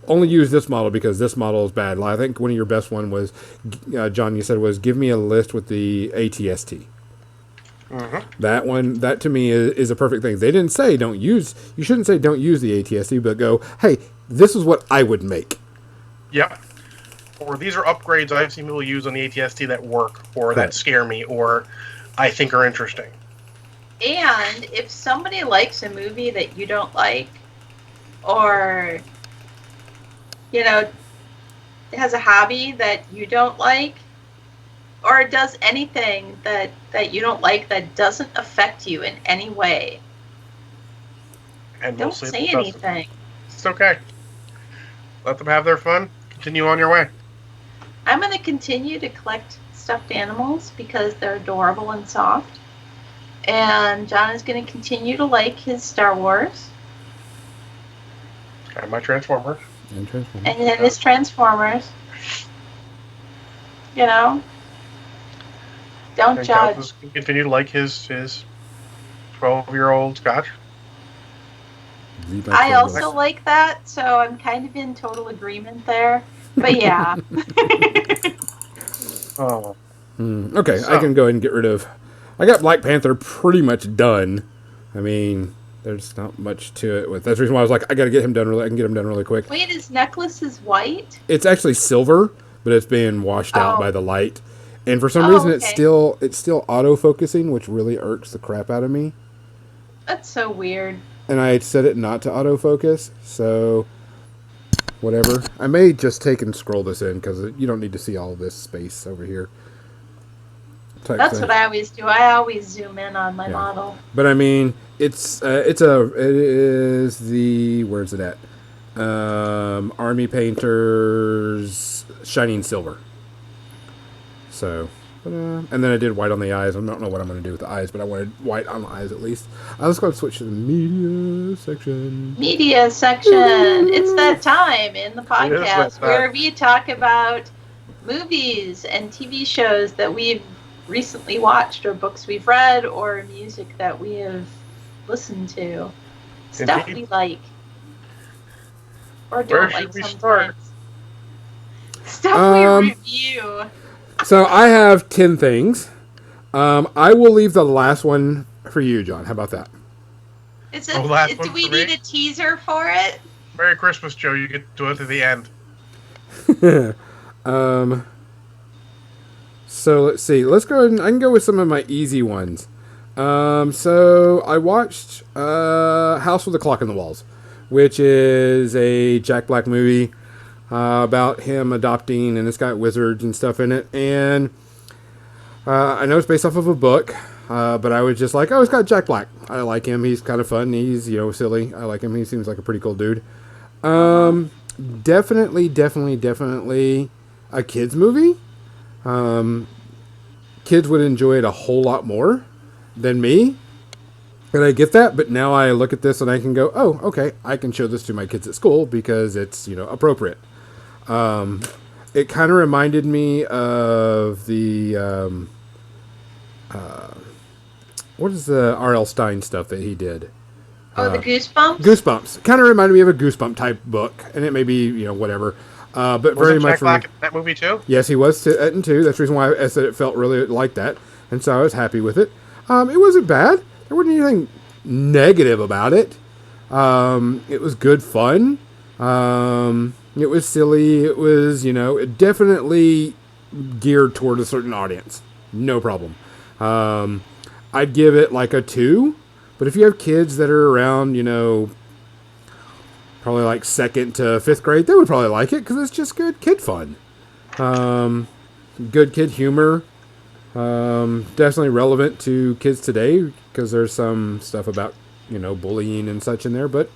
only use this model because this model is bad. I think one of your best one was, John, you said was give me a list with the ATST. Mm-hmm. That to me is a perfect thing. They didn't say you shouldn't say don't use the ATST, but go, hey, this is what I would make. Yep. or these are upgrades I've seen people use on the ATST that work, or that Correct. scare me, or I think are interesting. And if somebody likes a movie that you don't like, or, you know, has a hobby that you don't like, or does anything that you don't like that doesn't affect you in any way, And don't mostly say it doesn't. anything. It's okay. Let them have their fun. Continue on your way. I'm going to continue to collect stuffed animals because they're adorable and soft. And John is going to continue to like his Star Wars And my Transformers. And Transformers. and then his Transformers. You know, don't And judge. Couch can continue to like his 12-year-old Scotch. I also like that, so I'm kind of in total agreement there. But yeah. Oh. Okay, So- I can go ahead and get rid of. I got Black Panther pretty much done. I mean, there's not much to it. That's the reason why I was like, I got to get him done. I can get him done really quick. Wait, his necklace is white? It's actually silver, but it's being washed out Oh. by the light. And for some Oh, reason, okay. it's still auto focusing, which really irks the crap out of me. That's so weird. And I set it not to autofocus, so whatever. I may just take and scroll this in because you don't need to see all this space over here. Type That's thing. what I always do. I always zoom in on my Yeah. model. But I mean, it is the where's it at? Army Painters Shining Silver. So, and then I did white on the eyes. I don't know what I'm going to do with the eyes, but I wanted white on the eyes at least. Let's go and switch to the media section. Media section. It's that time in the that podcast time. where we talk about movies and TV shows that we've recently watched, or books we've read, or music that we have listened to. Stuff Indeed. we like. Or Where don't should like we sometimes. start? Stuff we review. So I have 10 things. I will leave the last one for you, John. How about that? Is Oh, last one do we for me? need a teaser for it? Merry Christmas, Joe. You get to it to the end. So let's see. Let's go ahead and I can go with some of my easy ones. So I watched House with a Clock in the Walls, which is a Jack Black movie about him adopting, and it's got wizards and stuff in it. And I know it's based off of a book, but I was just like, oh, it's got Jack Black. I like him. He's kind of fun. He's, silly. I like him. He seems like a pretty cool dude. Definitely a kids movie. Kids would enjoy it a whole lot more than me. And I get that, but now I look at this and I can go, oh, okay, I can show this to my kids at school because it's, appropriate. It kind of reminded me of the, what is the R.L. Stein stuff that he did? Oh, the Goosebumps? Goosebumps. Kind of reminded me of a Goosebump type book, and it may be, whatever. But very Was much Jack Black in that movie too? Yes, he was in two. That's the reason why I said it felt really like that, and so I was happy with it. It wasn't bad. There wasn't anything negative about it. It was good fun. It was silly. It was, it definitely geared toward a certain audience. No problem. I'd give it like a 2. But if you have kids that are around, probably like 2nd to 5th grade, they would probably like it because it's just good kid fun. Good kid humor. Definitely relevant to kids today because there's some stuff about, bullying and such in there. But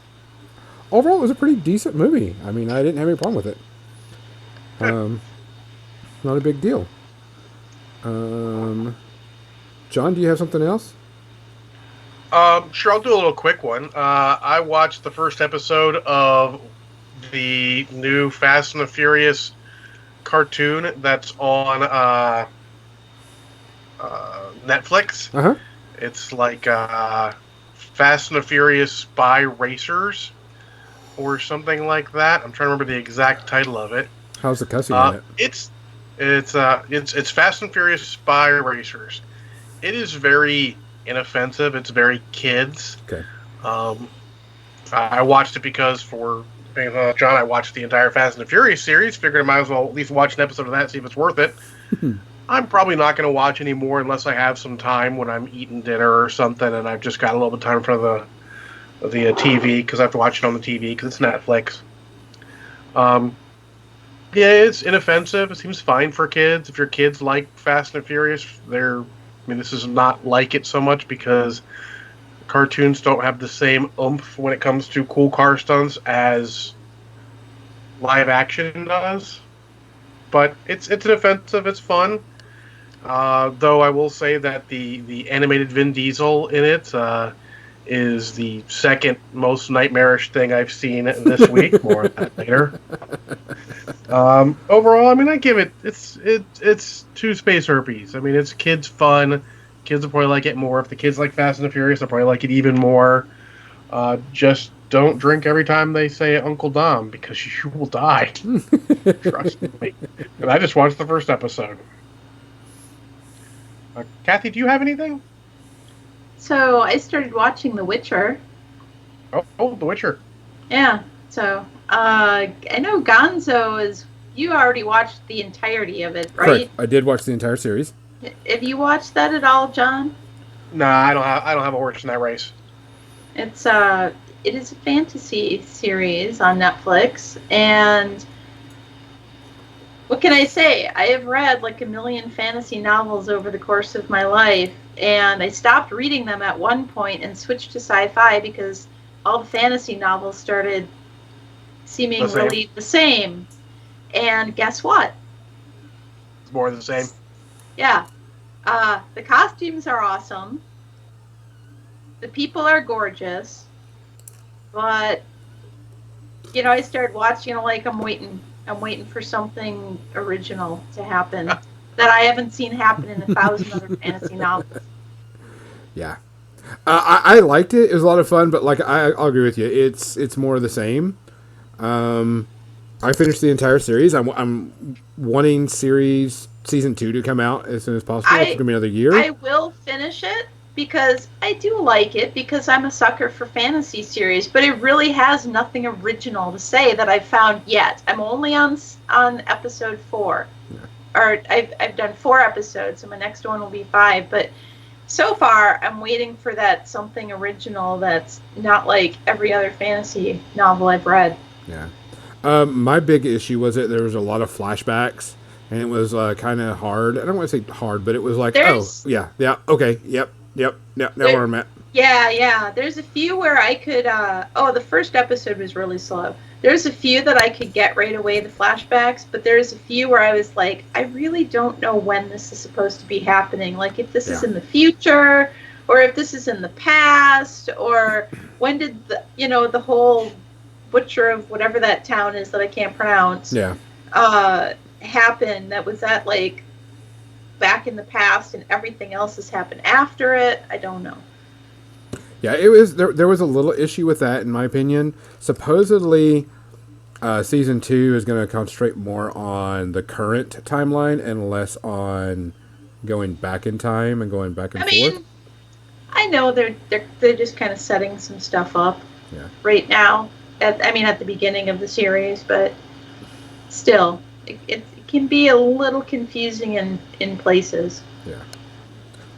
overall, it was a pretty decent movie. I mean, I didn't have any problem with it. Not a big deal. John, do you have something else? Sure, I'll do a little quick one. I watched the first episode of the new Fast and the Furious cartoon that's on Netflix. Uh-huh. It's like Fast and the Furious Spy Racers or something like that. I'm trying to remember the exact title of it. How's the cussing in it? It's Fast and Furious Spy Racers. It is very inoffensive. It's very kids. Okay. I watched it because for John, I watched the entire Fast and the Furious series. Figured I might as well at least watch an episode of that, see if it's worth it. I'm probably not going to watch any more unless I have some time when I'm eating dinner or something, and I've just got a little bit of time in front of the TV because I have to watch it on the TV because it's Netflix. Yeah, it's inoffensive. It seems fine for kids. If your kids like Fast and Furious, this is not like it so much because cartoons don't have the same oomph when it comes to cool car stunts as live action does. But it's inoffensive. It's fun. Though I will say that the animated Vin Diesel in it is the second most nightmarish thing I've seen this week. More on that later. Overall, I give it. It's two space herpes. It's kids fun. Kids will probably like it more. If the kids like Fast and the Furious, they'll probably like it even more. Just don't drink every time they say Uncle Dom because you will die. Trust me. And I just watched the first episode. Kathy, do you have anything? So I started watching The Witcher. Oh, The Witcher. Yeah. So I know Gonzo you already watched the entirety of it, right? Correct. I did watch the entire series. Have you watched that at all, John? No, I don't have a horse in that race. It is a fantasy series on Netflix, and what can I say? I have read like a million fantasy novels over the course of my life, and I stopped reading them at one point and switched to sci-fi because all the fantasy novels started seeming really the same. And guess what? It's more of the same. Yeah. The costumes are awesome. The people are gorgeous. But, I started watching, I'm waiting for something original to happen that I haven't seen happen in 1,000 other fantasy novels. Yeah. I liked it. It was a lot of fun, but I'll agree with you. It's more of the same. I finished the entire series. I'm wanting season 2 to come out as soon as possible. It's going to be another year. I will finish it because I do like it because I'm a sucker for fantasy series, but it really has nothing original to say that I've found yet. I'm only on episode 4. Yeah. Or I've done 4 episodes, so my next one will be 5, but so far I'm waiting for that something original that's not like every other fantasy novel I've read. Yeah. My big issue was that there was a lot of flashbacks, and it was kind of hard. I don't want to say hard, but it was like, okay, yep, now where I'm at. Yeah. There's a few where I could, the first episode was really slow. There's a few that I could get right away, the flashbacks, but there's a few where I was like, I really don't know when this is supposed to be happening. Like, if this is in the future, or if this is in the past, or when did the whole butcher of whatever that town is that I can't pronounce happen. That was that like back in the past and everything else has happened after it. I don't know. Yeah, it was there was a little issue with that in my opinion. Supposedly season 2 is going to concentrate more on the current timeline and less on going back in time and going back and forth. I know they're just kind of setting some stuff up right now. At the beginning of the series, but still, it can be a little confusing in places. Yeah.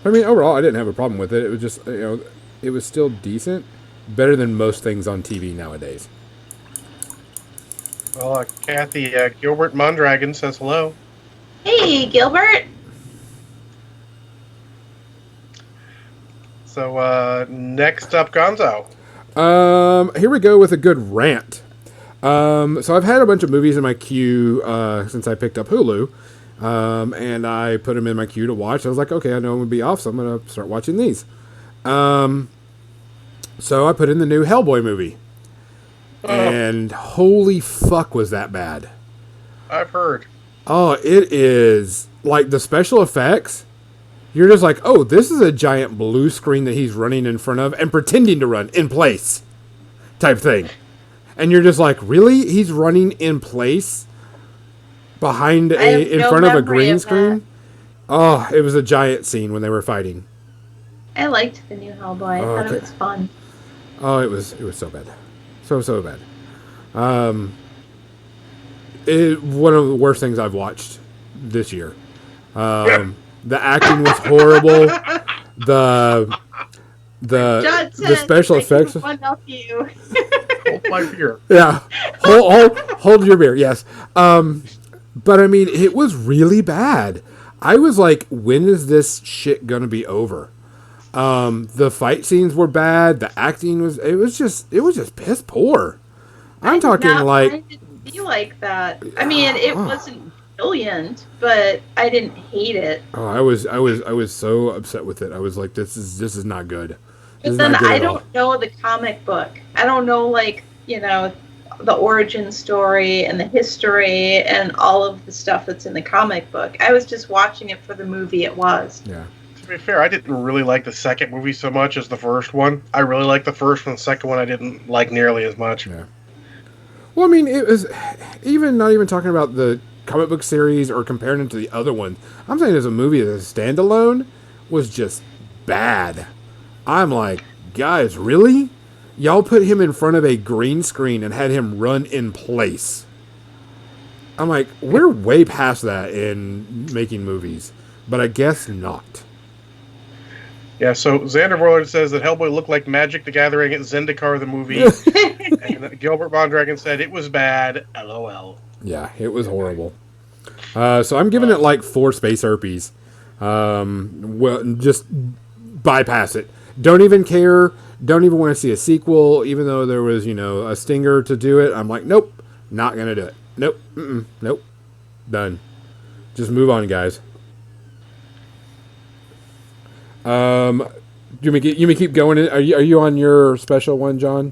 Overall, I didn't have a problem with it. It was just, it was still decent. Better than most things on TV nowadays. Well, Kathy, Gilbert Mondragon says hello. Hey, Gilbert. So, next up, Gonzo. Here we go with a good rant. So I've had a bunch of movies in my queue since I picked up Hulu, and I put them in my queue to watch. I was like, okay, I know I'm going to be off, so I'm going to start watching these. So I put in the new Hellboy movie, and holy fuck was that bad. I've heard. Oh, it is, like, the special effects, you're just like, oh, this is a giant blue screen that he's running in front of and pretending to run in place type thing. And you're just like, really? He's running in place in front of a green screen? Oh, it was a giant scene when they were fighting. I liked the new Hellboy. I thought it was fun. Oh, it was so bad. So bad. One of the worst things I've watched this year. The acting was horrible. The Johnson, special effects. One of you. Hold my beer. Yeah, hold your beer. Yes, but I mean, it was really bad. I was like, when is this shit gonna be over? The fight scenes were bad. The acting was. It was just piss poor. I'm talking like. I didn't feel like that. I mean, it wasn't brilliant, but I didn't hate it. Oh, I was so upset with it. I was like, this is not good. But then I don't know the comic book. I don't know, like, the origin story and the history and all of the stuff that's in the comic book. I was just watching it for the movie it was. Yeah. To be fair, I didn't really like the second movie so much as the first one. I really liked the first one. The second one I didn't like nearly as much. Yeah. Well, I mean, it was not even talking about the comic book series or comparing it to the other ones. I'm saying as a movie as a standalone was just bad. I'm like, guys, really? Y'all put him in front of a green screen and had him run in place. I'm like, we're way past that in making movies, but I guess not. Yeah, so Xander Vorlard says that Hellboy looked like Magic the Gathering at Zendikar the movie. And Gilbert Bondragon said it was bad. LOL. Yeah, it was horrible. So I'm giving it like 4 space herpes. Well, just bypass it. Don't even care. Don't even want to see a sequel, even though there was, a stinger to do it. I'm like, nope, not gonna do it. Nope, nope, done. Just move on, guys. You may keep going. Are you on your special one, John?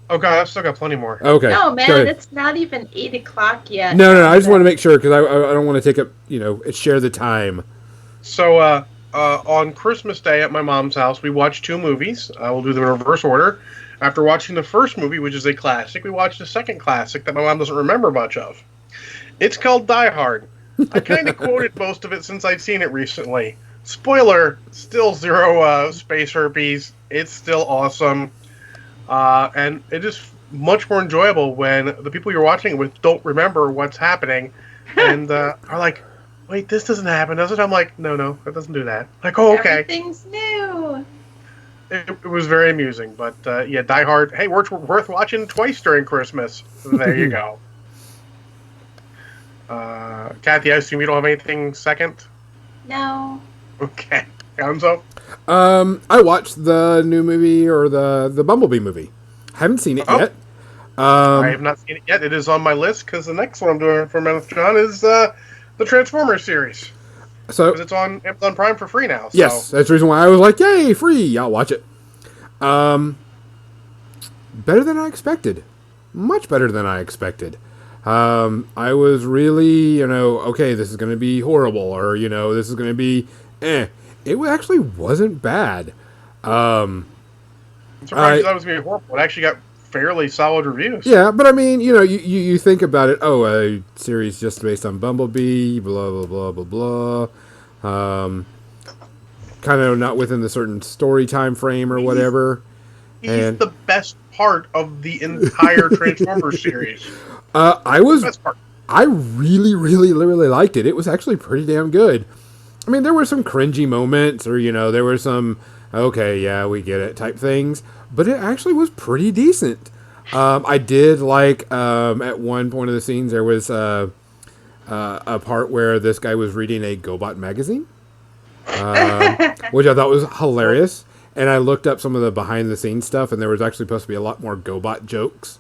Oh god, I've still got plenty more. Okay. No, man, it's not even 8 o'clock yet. No. I just want to make sure because I don't want to take up, share the time. So, on Christmas Day at my mom's house, we watched 2 movies. We'll do them in reverse order. After watching the first movie, which is a classic, we watched the second classic that my mom doesn't remember much of. It's called Die Hard. I kind of quoted most of it since I'd seen it recently. Spoiler, still 0 space herpes. It's still awesome. And it is much more enjoyable when the people you're watching it with don't remember what's happening and are like, wait, this doesn't happen, does it? I'm like, no, it doesn't do that. Like, oh, okay. Everything's new. It was very amusing, but yeah, Die Hard, hey, worth watching twice during Christmas. There you go. Kathy, I assume you don't have anything second? No. Okay. Gonzo? I watched the new movie or the Bumblebee movie. Haven't seen it yet. I have not seen it yet. It is on my list because the next one I'm doing for Men with John is the Transformers series. So because it's on Amazon Prime for free now. So. Yes, that's the reason why I was like, yay, free! I'll watch it. Better than I expected. Much better than I expected. I was really, okay, this is going to be horrible, or, this is going to be, It actually wasn't bad. I'm surprised that was going to be horrible. It actually got fairly solid reviews. Yeah, but I mean, you think about it, a series just based on Bumblebee, blah, blah, blah, blah, blah. Kind of not within the certain story time frame or whatever. He's the best part of the entire Transformers series. I really, really, really liked it. It was actually pretty damn good. I mean, there were some cringy moments, or, there were some, okay, yeah, we get it type things, but it actually was pretty decent. I did like, at one point of the scenes, there was a part where this guy was reading a GoBot magazine, which I thought was hilarious. And I looked up some of the behind the scenes stuff, and there was actually supposed to be a lot more GoBot jokes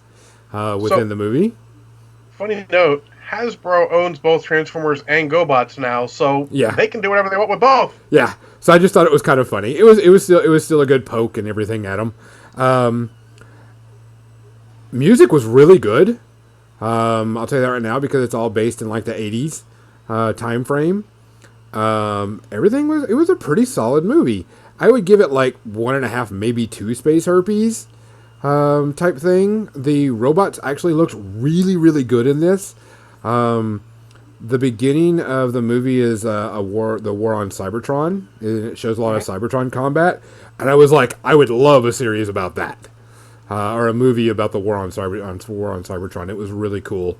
within the movie. Funny note, Hasbro owns both Transformers and GoBots now, so they can do whatever they want with both. Yeah, so I just thought it was kind of funny. It was still a good poke and everything at them. Music was really good. I'll tell you that right now because it's all based in like the 80s time frame. Everything was a pretty solid movie. I would give it like 1.5, maybe 2 space herpes type thing. The robots actually looked really, really good in this. The beginning of the movie is the war on Cybertron. It shows a lot of Cybertron combat, and I was like, I would love a series about that. or a movie about the war on Cybertron. It was really cool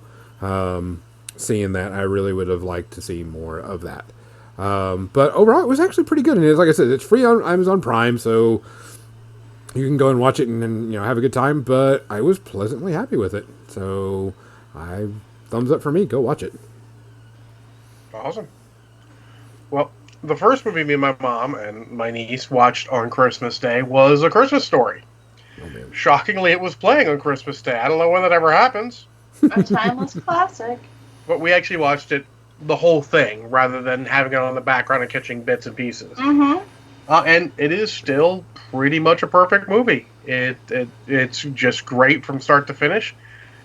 seeing that. I really would have liked to see more of that. But overall, it was actually pretty good. And it's, like I said, it's free on Amazon Prime, so you can go and watch it and have a good time. But I was pleasantly happy with it. So thumbs up for me. Go watch it. Awesome. Well, the first movie me and my mom and my niece watched on Christmas Day was A Christmas Story. Oh, man. Shockingly, it was playing on Christmas Day. I don't know when that ever happens. A timeless classic. But we actually watched it, the whole thing, rather than having it on the background and catching bits and pieces. Mm-hmm. And it is still pretty much a perfect movie. It's just great from start to finish.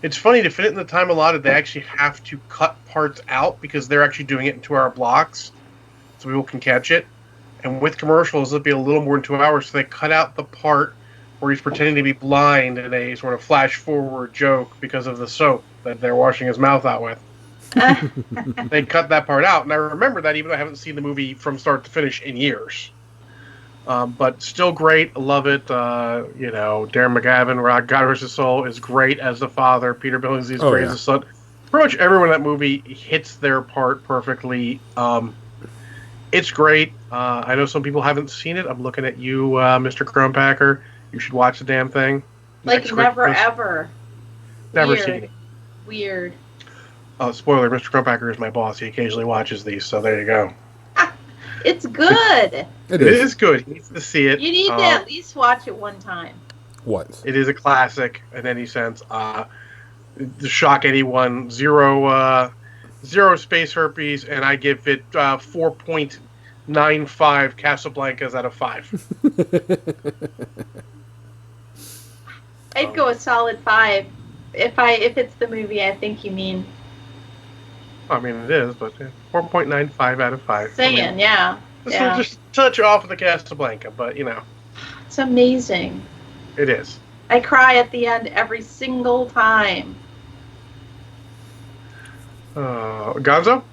It's funny, to fit it in the time allotted, they actually have to cut parts out because they're actually doing it in 2-hour blocks so people can catch it. And with commercials, it'll be a little more than 2 hours, so they cut out the part where he's pretending to be blind in a sort of flash-forward joke because of the soap that they're washing his mouth out with. They cut that part out, and I remember that even though I haven't seen the movie from start to finish in years. But still great, love it. Darren McGavin, God rest his soul, is great as the father. Peter Billingsley is great as the son. Pretty much everyone in that movie hits their part perfectly. It's great. I know some people haven't seen it. I'm looking at you, Mr. Cronepacker. You should watch the damn thing. Like never ever. Never Weird. seen it. Weird. Spoiler, Mr. Cronepacker is my boss. He occasionally watches these, so there you go. It's good. It It is good. He needs to see it. You need to at least watch it one time. What? It is a classic in any sense. To shock anyone, zero space herpes, and I give it 4.95 Casablancas out of 5. I'd go a solid 5. If it's the movie I think you mean. I mean, it is, but 4.95 out of 5. Saying, yeah. This will just touch off of the Casablanca, but It's amazing. it is. I cry at the end every single time. Gonzo?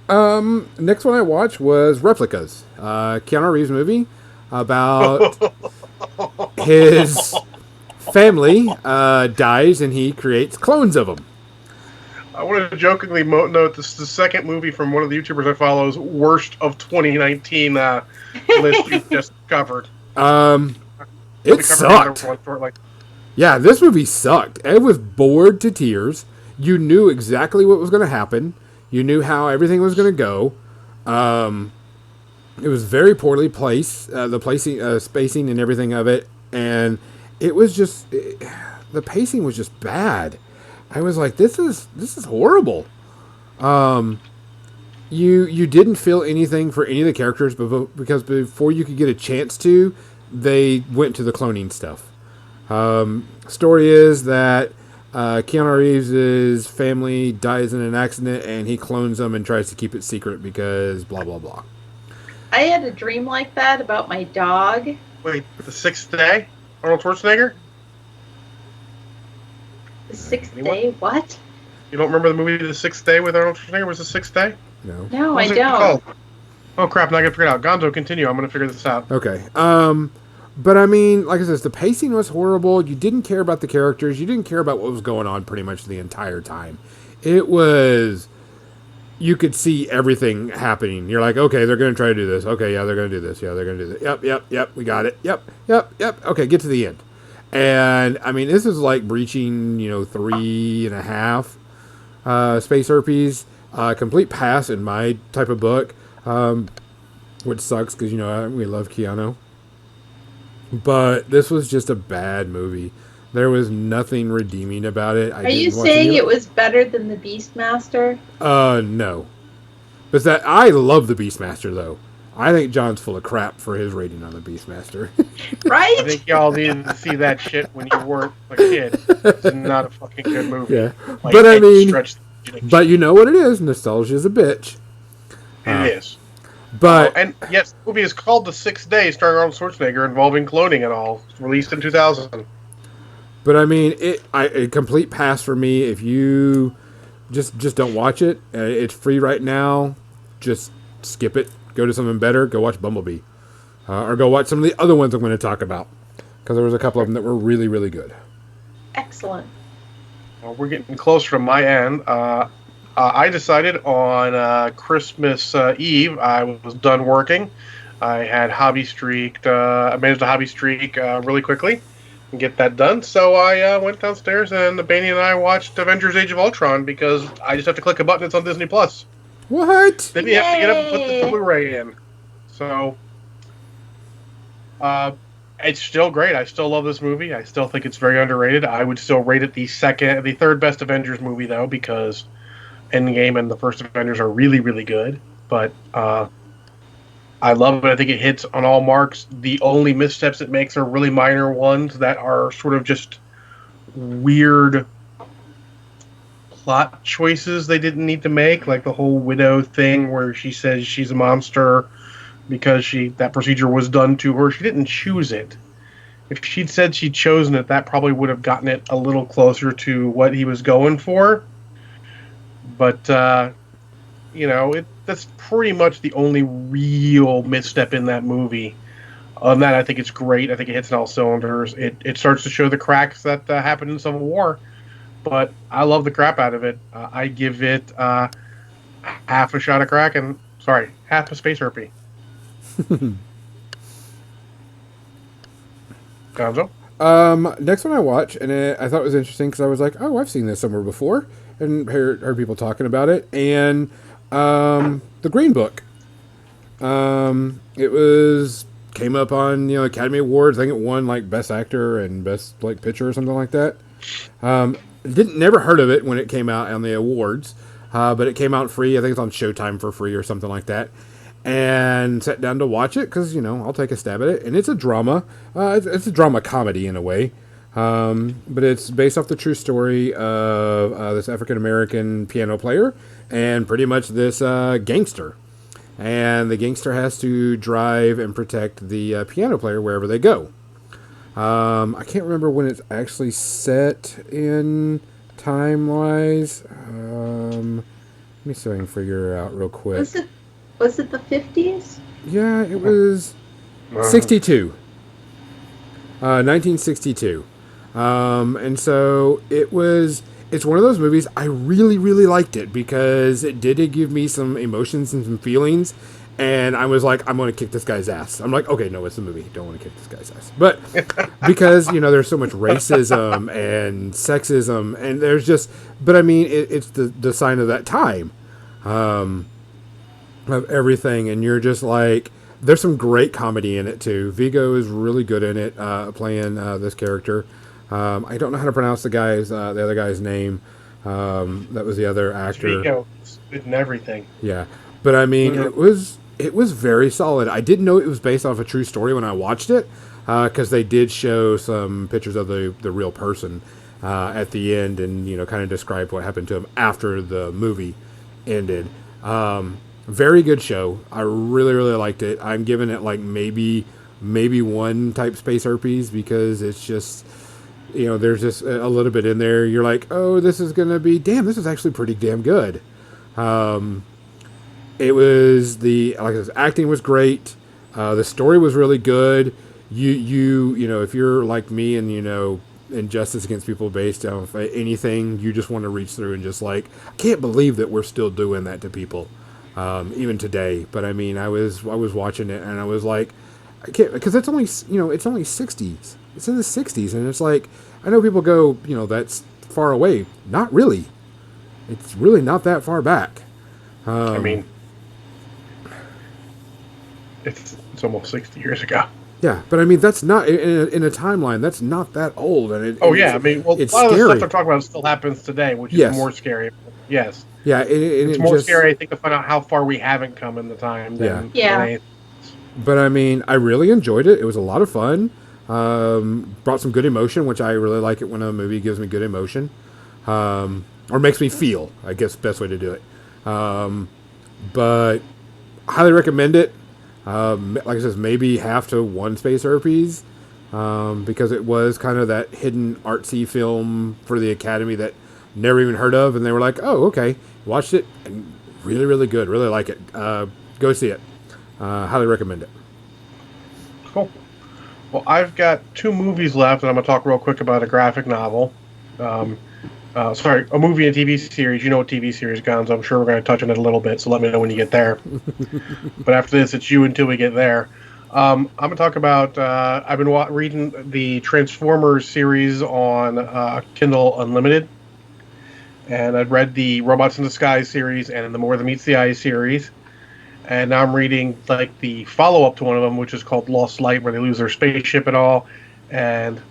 Next one I watched was Replicas, Keanu Reeves movie about his family dies and he creates clones of them. I want to jokingly note this is the second movie from one of the YouTubers I follow's worst of 2019 list you just covered. It sucked. Yeah, this movie sucked. It was bored to tears. You knew exactly what was going to happen. You knew how everything was going to go. It was very poorly placed, the placing, spacing, and everything of it, and it was just the pacing was just bad. I was like, this is horrible. You didn't feel anything for any of the characters, because before you could get a chance to, they went to the cloning stuff. Story is that Keanu Reeves' family dies in an accident, and he clones them and tries to keep it secret because blah blah blah. I had a dream like that about my dog. Wait, The Sixth Day? Arnold Schwarzenegger? The Sixth Anyone? Day? What? You don't remember the movie The Sixth Day with Arnold Schwarzenegger? Was The Sixth Day? No. No, What I was it don't. called? Oh crap, now I gotta figure it out. Gonzo, continue. I'm gonna figure this out. Okay. But I mean, like I said, the pacing was horrible. You didn't care about the characters. You didn't care about what was going on pretty much the entire time. It was... You could see everything happening. You're like, okay, they're going to try to do this. Okay, yeah, they're going to do this. Yeah, they're going to do this. Yep, we got it. Yep. Okay, get to the end. And, I mean, this is like breaching, 3.5 space herpes. Complete pass in my type of book, which sucks because, we love Keanu. But this was just a bad movie. There was nothing redeeming about it. Are you saying it was better than the Beastmaster? No. But I love the Beastmaster, though. I think John's full of crap for his rating on the Beastmaster. Right? I think y'all needed to see that shit when you weren't a kid. It's not a fucking good movie. Yeah. Like, But I it mean, stretched- but you know what it is. Nostalgia's a bitch. It is. But And yes, the movie is called The Sixth Day, starring Arnold Schwarzenegger, involving cloning and all. Released in 2000. But I mean, a complete pass for me. If you just don't watch it, it's free right now. Just skip it. Go to something better. Go watch Bumblebee, or go watch some of the other ones I'm going to talk about, because there was a couple of them that were really, really good. Excellent. Well, we're getting closer to my end. I decided on Christmas Eve, I was done working. I had hobby streaked. I managed a hobby streak really quickly and get that done. So I went downstairs and Baney and I watched Avengers: Age of Ultron because I just have to click a button. It's on Disney Plus. What? Then you have to get up and put the Yay! Blu-ray in. So it's still great. I still love this movie. I still think it's very underrated. I would still rate it the third best Avengers movie though, because Endgame and the first Avengers are really, really good. But I love it. I think it hits on all marks. The only missteps it makes are really minor ones that are sort of just weird plot choices they didn't need to make, like the whole widow thing where she says she's a monster because that procedure was done to her. She didn't choose it. If she'd said she'd chosen it, that probably would have gotten it a little closer to what he was going for. But that's pretty much the only real misstep in that movie. Other than that, I think it's great. I think it hits on all cylinders. It starts to show the cracks that happened in Civil War, but I love the crap out of it. I give it half a shot of crack and half a space herpy. Gonzo? Next one I watched, and I thought it was interesting because I was like, oh, I've seen this somewhere before, and heard people talking about it, and the Green Book. It came up on Academy Awards. I think it won like Best Actor and Best Picture or something like that. Never heard of it when it came out on the awards, but it came out free. I think it's on Showtime for free or something like that. And sat down to watch it because I'll take a stab at it, and it's a drama. It's a drama comedy in a way, but it's based off the true story of this African American piano player and pretty much this gangster. And the gangster has to drive and protect the piano player wherever they go. I can't remember when it's actually set in time-wise. Let me see if I can figure it out real quick. Was it the 50s? Yeah, it was 62. 1962. And so it's one of those movies, I really, really liked it because it did give me some emotions and some feelings. And I was like, I'm going to kick this guy's ass. I'm like, okay, no, it's a movie. Don't want to kick this guy's ass. But because, there's so much racism and sexism and there's just, but I mean, it's the sign of that time. Of everything, and you're just like, there's some great comedy in it too. Vigo is really good in it, playing this character. I don't know how to pronounce the other guy's name. That was the other actor. Vigo is good in everything. Yeah, but I mean, it was very solid. I didn't know it was based off a true story when I watched it, because they did show some pictures of the real person at the end, and kind of described what happened to him after the movie ended. Very good show. I really, really liked it. I'm giving it like maybe 1 type space herpes because it's just, there's just a little bit in there. You're like, oh, this is going to be, this is actually pretty damn good. It was acting was great. The story was really good. If you're like me and, injustice against people based on anything, you just want to reach through and just like, I can't believe that we're still doing that to people. Even today, but I mean, I was watching it and I was like, I can't, because it's only 60s. It's in the 60s, and it's like, I know people go, that's far away. Not really. It's really not that far back. I mean, it's almost 60 years ago. Yeah, but I mean, that's not in a timeline. That's not that old, and I mean, well, it's a lot of the scary. stuff they're talking about still happens today, which is more scary. Yes. Yeah, it's more scary, I think, to find out how far we haven't come in the time. Than But I mean, I really enjoyed it. It was a lot of fun. Brought some good emotion, which I really like it when a movie gives me good emotion, or makes me feel. I guess the best way to do it. But highly recommend it. Like I said, maybe half to 1 space herpes, because it was kind of that hidden artsy film for the Academy that never even heard of, and they were like, oh, okay, watched it, and really, really good, really like it. Go see it. Highly recommend it. Cool. Well, I've got 2 movies left, and I'm going to talk real quick about a graphic novel. Sorry, a movie and TV series. You know what TV series, Gonzo. I'm sure we're going to touch on it a little bit, so let me know when you get there. But after this, it's you until we get there. I'm going to talk about. I've been reading the Transformers series on Kindle Unlimited, and I've read the Robots in Disguise series and the More Than Meets the Eye series. And now I'm reading like the follow-up to one of them, which is called Lost Light, where they lose their spaceship and all. And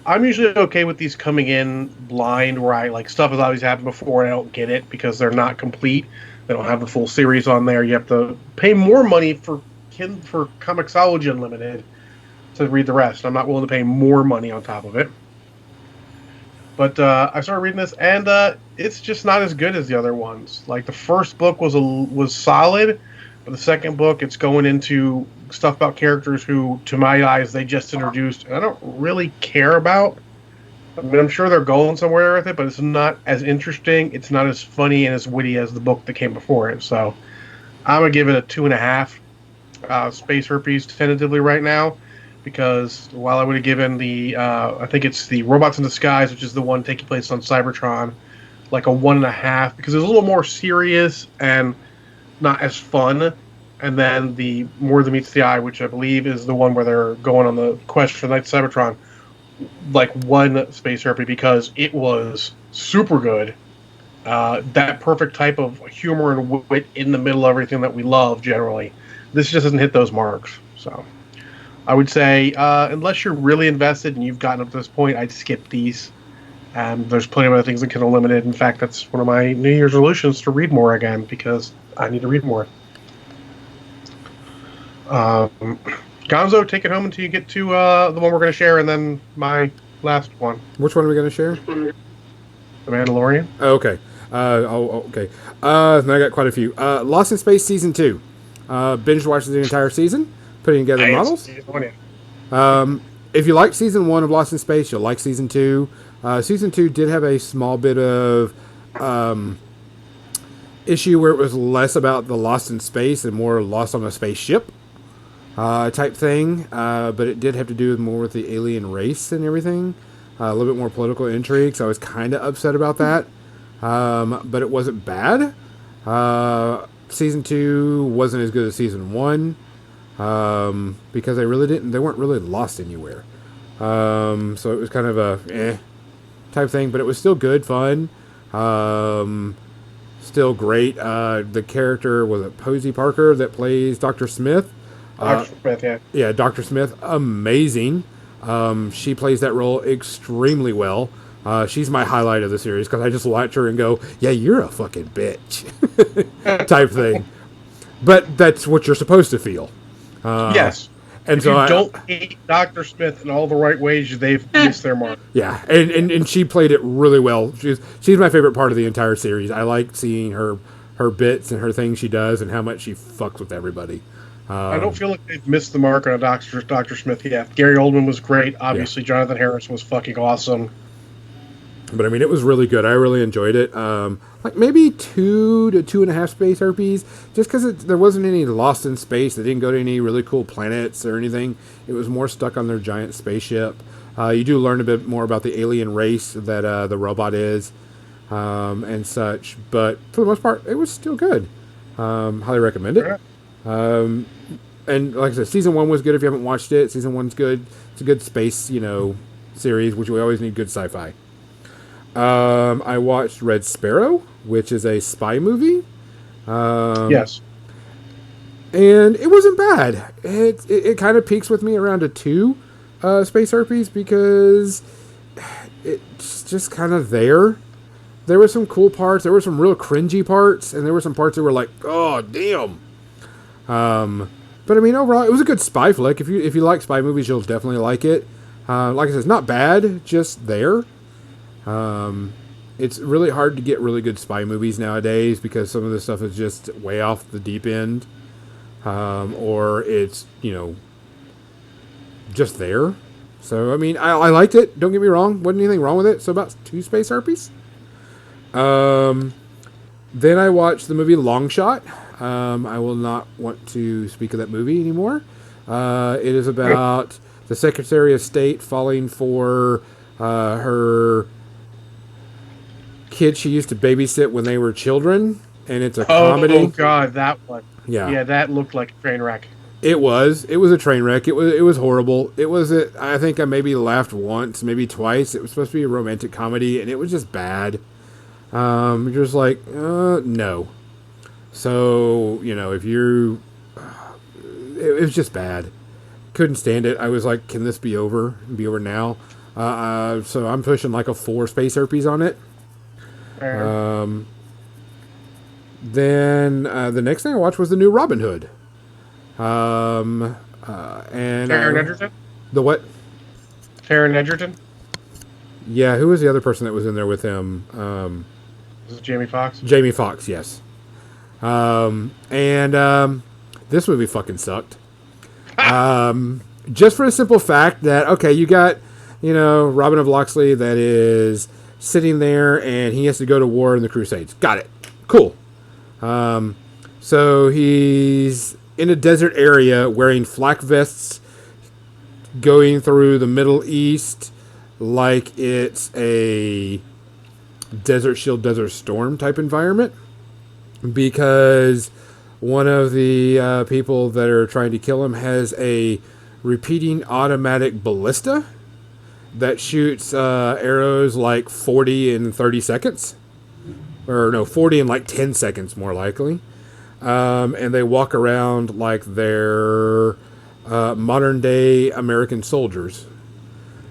I'm usually okay with these coming in blind, where I like stuff has always happened before and I don't get it because they're not complete. They don't have the full series on there. You have to pay more money for Comixology Unlimited to read the rest. I'm not willing to pay more money on top of it. But I started reading this, and it's just not as good as the other ones. Like the first book was solid, but the second book, it's going into stuff about characters who, to my eyes, they just introduced, and I don't really care about. I mean, I'm sure they're going somewhere with it, but it's not as interesting. It's not as funny and as witty as the book that came before it. So I'm gonna give it a 2.5 space herpes tentatively right now, because while I would have given the I think it's the Robots in Disguise, which is the one taking place on Cybertron, like a 1.5, because it's a little more serious and not as fun. And then the More Than Meets the Eye, which I believe is the one where they're going on the quest for the Night Cybertron, like 1 space herpy, because it was super good. That perfect type of humor and wit in the middle of everything that we love generally. This just doesn't hit those marks. So I would say, unless you're really invested and you've gotten up to this point, I'd skip these. There's plenty of other things that can Unlimited. In fact, that's one of my New Year's resolutions, to read more again, because I need to read more. Gonzo, take it home until you get to the one we're going to share, and then my last one. Which one are we going to share? The Mandalorian. Oh, okay. Okay. Then I got quite a few. Lost in Space Season 2. Binge watched the entire season, putting together models. If you like Season 1 of Lost in Space, you'll like Season 2. Season 2 did have a small bit of issue where it was less about the Lost in Space and more Lost on a Spaceship type thing. But it did have to do more with the alien race and everything. A little bit more political intrigue, so I was kind of upset about that. But it wasn't bad. Season 2 wasn't as good as Season 1 because they weren't really lost anywhere. So it was kind of a type thing, but it was still good, fun, still great. The character, was it Posey Parker that plays Dr. Smith? Dr. Smith, yeah. Yeah, Dr. Smith, amazing. She plays that role extremely well. She's my highlight of the series because I just watch her and go, yeah, you're a fucking bitch type thing. But that's what you're supposed to feel. Yes. And if so you don't hate Dr. Smith in all the right ways, they've missed their mark. Yeah, and she played it really well. She's my favorite part of the entire series. I like seeing her bits and her things she does and how much she fucks with everybody. I don't feel like they've missed the mark on a Dr. Smith yet. Gary Oldman was great. Obviously, yeah. Jonathan Harris was fucking awesome. But I mean, it was really good. I really enjoyed it. Like maybe 2 to 2.5 space herpes, just because there wasn't any lost in space. They didn't go to any really cool planets or anything. It was more stuck on their giant spaceship. You do learn a bit more about the alien race that the robot is and such. But for the most part, it was still good. Highly recommend it. And like I said, Season 1 was good if you haven't watched it. Season 1's good. It's a good space, series, which we always need good sci-fi. I watched Red Sparrow, which is a spy movie. Yes. And it wasn't bad. It kind of peaks with me around a 2 space herpes because it's just kind of there. There were some cool parts. There were some real cringy parts. And there were some parts that were like, oh, damn. But I mean, overall, it was a good spy flick. If you like spy movies, you'll definitely like it. Like I said, it's not bad, just there. It's really hard to get really good spy movies nowadays because some of the stuff is just way off the deep end. Or it's, just there. So, I mean, I liked it. Don't get me wrong. Wasn't anything wrong with it. So about 2 space herpes. Then I watched the movie Long Shot. I will not want to speak of that movie anymore. It is about the Secretary of State falling for her kid she used to babysit when they were children, and it's a Oh, comedy. God, that one. Yeah. Yeah, that looked like a train wreck. It was a train wreck. It was horrible. I think I maybe laughed once, maybe twice. It was supposed to be a romantic comedy, and it was just bad. You're just like, no. So, if you're, it was just bad. Couldn't stand it. I was like, can this be over? Be over now? So I'm pushing like a 4 space herpes on it. Then the next thing I watched was the new Robin Hood. And Taron Egerton? the what? Taron Egerton? Yeah, who was the other person that was in there with him? This is Jamie Foxx. Jamie Foxx, yes. This movie fucking sucked. Just for the simple fact that, okay, you got, Robin of Locksley that is sitting there and he has to go to war in the Crusades. Got it. Cool. So he's in a desert area wearing flak vests, going through the Middle East like it's a Desert Shield, Desert Storm type environment, because one of the people that are trying to kill him has a repeating automatic ballista that shoots arrows like 40 in 30 seconds. Or no, 40 in like 10 seconds, more likely. And they walk around like they're modern day American soldiers.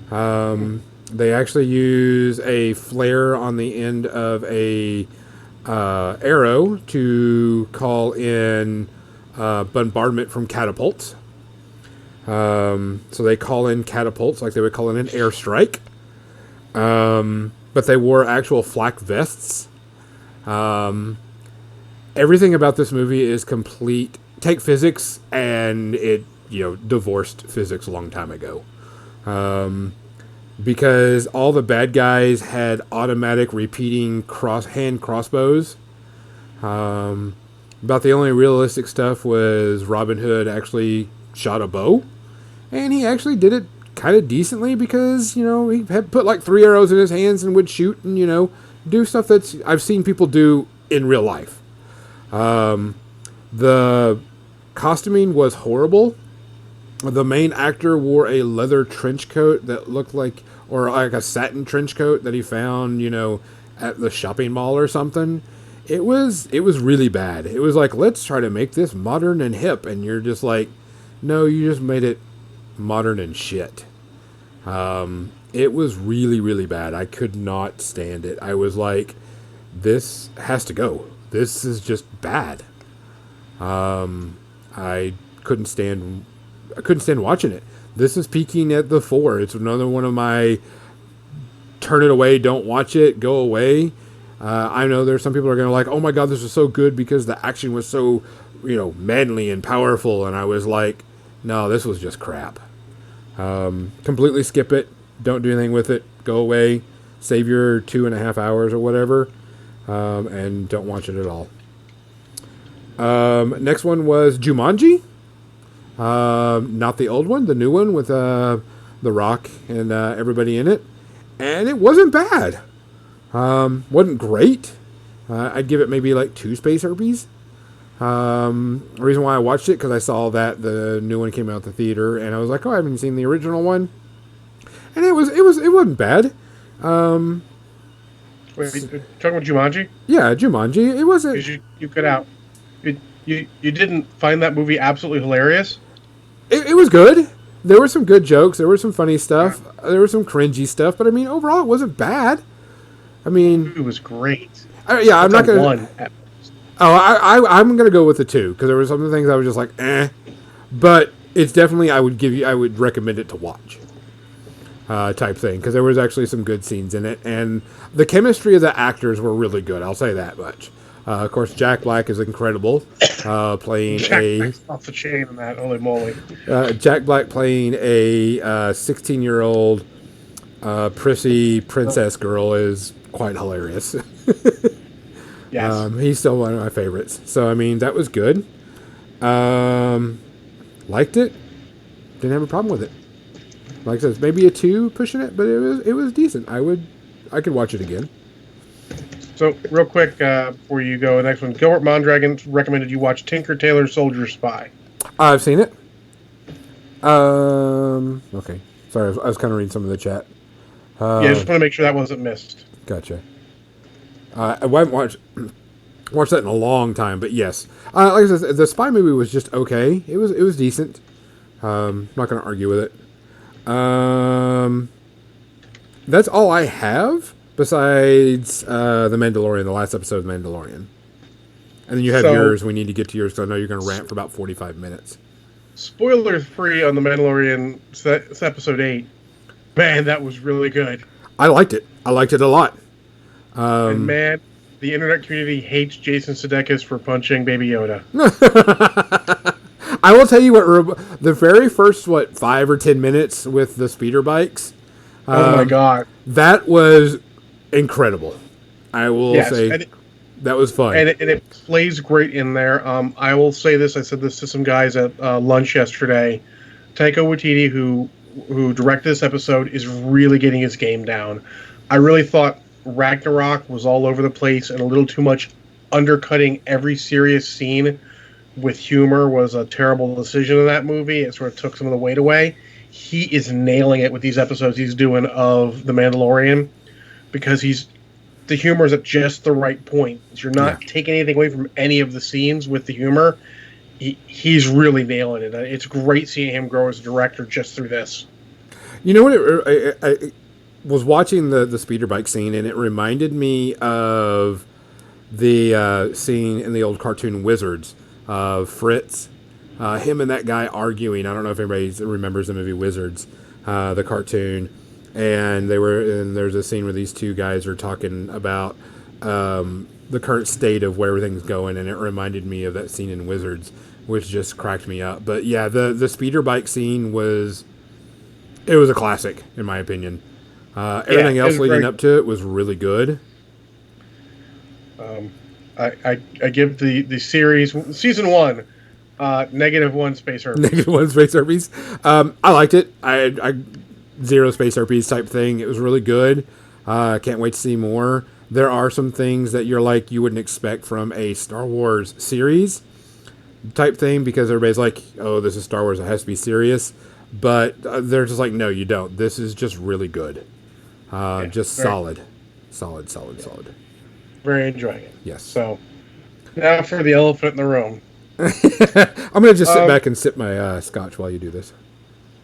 They actually use a flare on the end of a arrow to call in bombardment from catapults. So they call in catapults like they would call in an airstrike. But they wore actual flak vests. Everything about this movie is complete. Take physics, and it divorced physics a long time ago. Because all the bad guys had automatic repeating hand crossbows. About the only realistic stuff was Robin Hood actually shot a bow, and he actually did it kind of decently because he had put like 3 arrows in his hands and would shoot and do stuff that I've seen people do in real life. The costuming was horrible. The main actor wore a leather trench coat that looked like, or like a satin trench coat that he found, at the shopping mall or something. It was really bad. It was like, let's try to make this modern and hip, and you're just like, no, you just made it modern and shit. It was really, really bad. I could not stand it. I was like, this has to go. This is just bad. I couldn't stand watching it. This is peaking at the 4. It's another one of my turn it away, don't watch it, go away. I know there's some people who are going to like, oh my God, this was so good because the action was so, manly and powerful. And I was like, no, this was just crap. Completely skip it. Don't do anything with it. Go away. Save your 2.5 hours or whatever. And don't watch it at all. Next one was Jumanji. Not the old one, the new one with The Rock and everybody in it. And it wasn't bad. Wasn't great. I'd give it maybe like 2 space herpes. The reason why I watched it, because I saw that the new one came out the theater, and I was like, oh, I haven't seen the original one. And it wasn't bad. Wait, you're talking about Jumanji? Yeah, Jumanji. It wasn't. Because you cut out. You didn't find that movie absolutely hilarious? It was good. There were some good jokes. There was some funny stuff. Yeah. There was some cringy stuff. But I mean, overall, it wasn't bad. I mean, it was great. Yeah, I'm not gonna. I'm gonna go with the 2 because there were some things I was just like, eh. But it's definitely I would recommend it to watch. Type thing, because there was actually some good scenes in it, and the chemistry of the actors were really good. I'll say that much. Of course, Jack Black is incredible, playing Jack Black's off the chain in that. Holy moly! Jack Black playing a 16-year-old prissy princess girl is quite hilarious. Yes, he's still one of my favorites. So I mean, that was good. Liked it. Didn't have a problem with it. Like I said, maybe a 2 pushing it, but it was decent. I could watch it again. So, real quick, before you go, the next one. Gilbert Mondragon recommended you watch Tinker Tailor Soldier Spy. I've seen it. Okay. Sorry, I was kind of reading some of the chat. Yeah, I just want to make sure that wasn't missed. Gotcha. I haven't watched that in a long time, but yes. Like I said, the Spy movie was just okay. It was decent. Not going to argue with it. That's all I have besides The Mandalorian, the last episode of The Mandalorian. And then you have yours. We need to get to yours because I know you're going to rant for about 45 minutes. Spoiler free on The Mandalorian, it's episode 8. Man, that was really good. I liked it. I liked it a lot. And man, the internet community hates Jason Sudeikis for punching Baby Yoda. I will tell you what, the very first, 5 or 10 minutes with the speeder bikes. Oh my God. That was incredible. I will say that was fun. And it plays great in there. I will say this. I said this to some guys at lunch yesterday. Taika Waititi, who directed this episode, is really getting his game down. I really thought Ragnarok was all over the place and a little too much undercutting every serious scene with humor was a terrible decision in that movie. It sort of took some of the weight away. He is nailing it with these episodes he's doing of The Mandalorian because the humor is at just the right point. You're not taking anything away from any of the scenes with the humor. He's really nailing it. It's great seeing him grow as a director just through this. You know what? I was watching the speeder bike scene, and it reminded me of the scene in the old cartoon Wizards of Fritz. Him and that guy arguing. I don't know if anybody remembers the movie Wizards, the cartoon. And there's a scene where these two guys are talking about the current state of where everything's going, and it reminded me of that scene in Wizards, which just cracked me up. But yeah, the speeder bike scene was a classic in my opinion. Everything else leading up to it was really good. I give the series season 1 -1 space herpes. -1 space herpes. I liked it. I zero space herpes type thing. It was really good. Can't wait to see more. There are some things that you wouldn't expect from a Star Wars series type thing because everybody's like, oh, this is Star Wars. It has to be serious. But they're just like, no, you don't. This is just really good. Solid. Very enjoying it. Yes. So now for the elephant in the room. I'm going to just sit back and sip my scotch while you do this.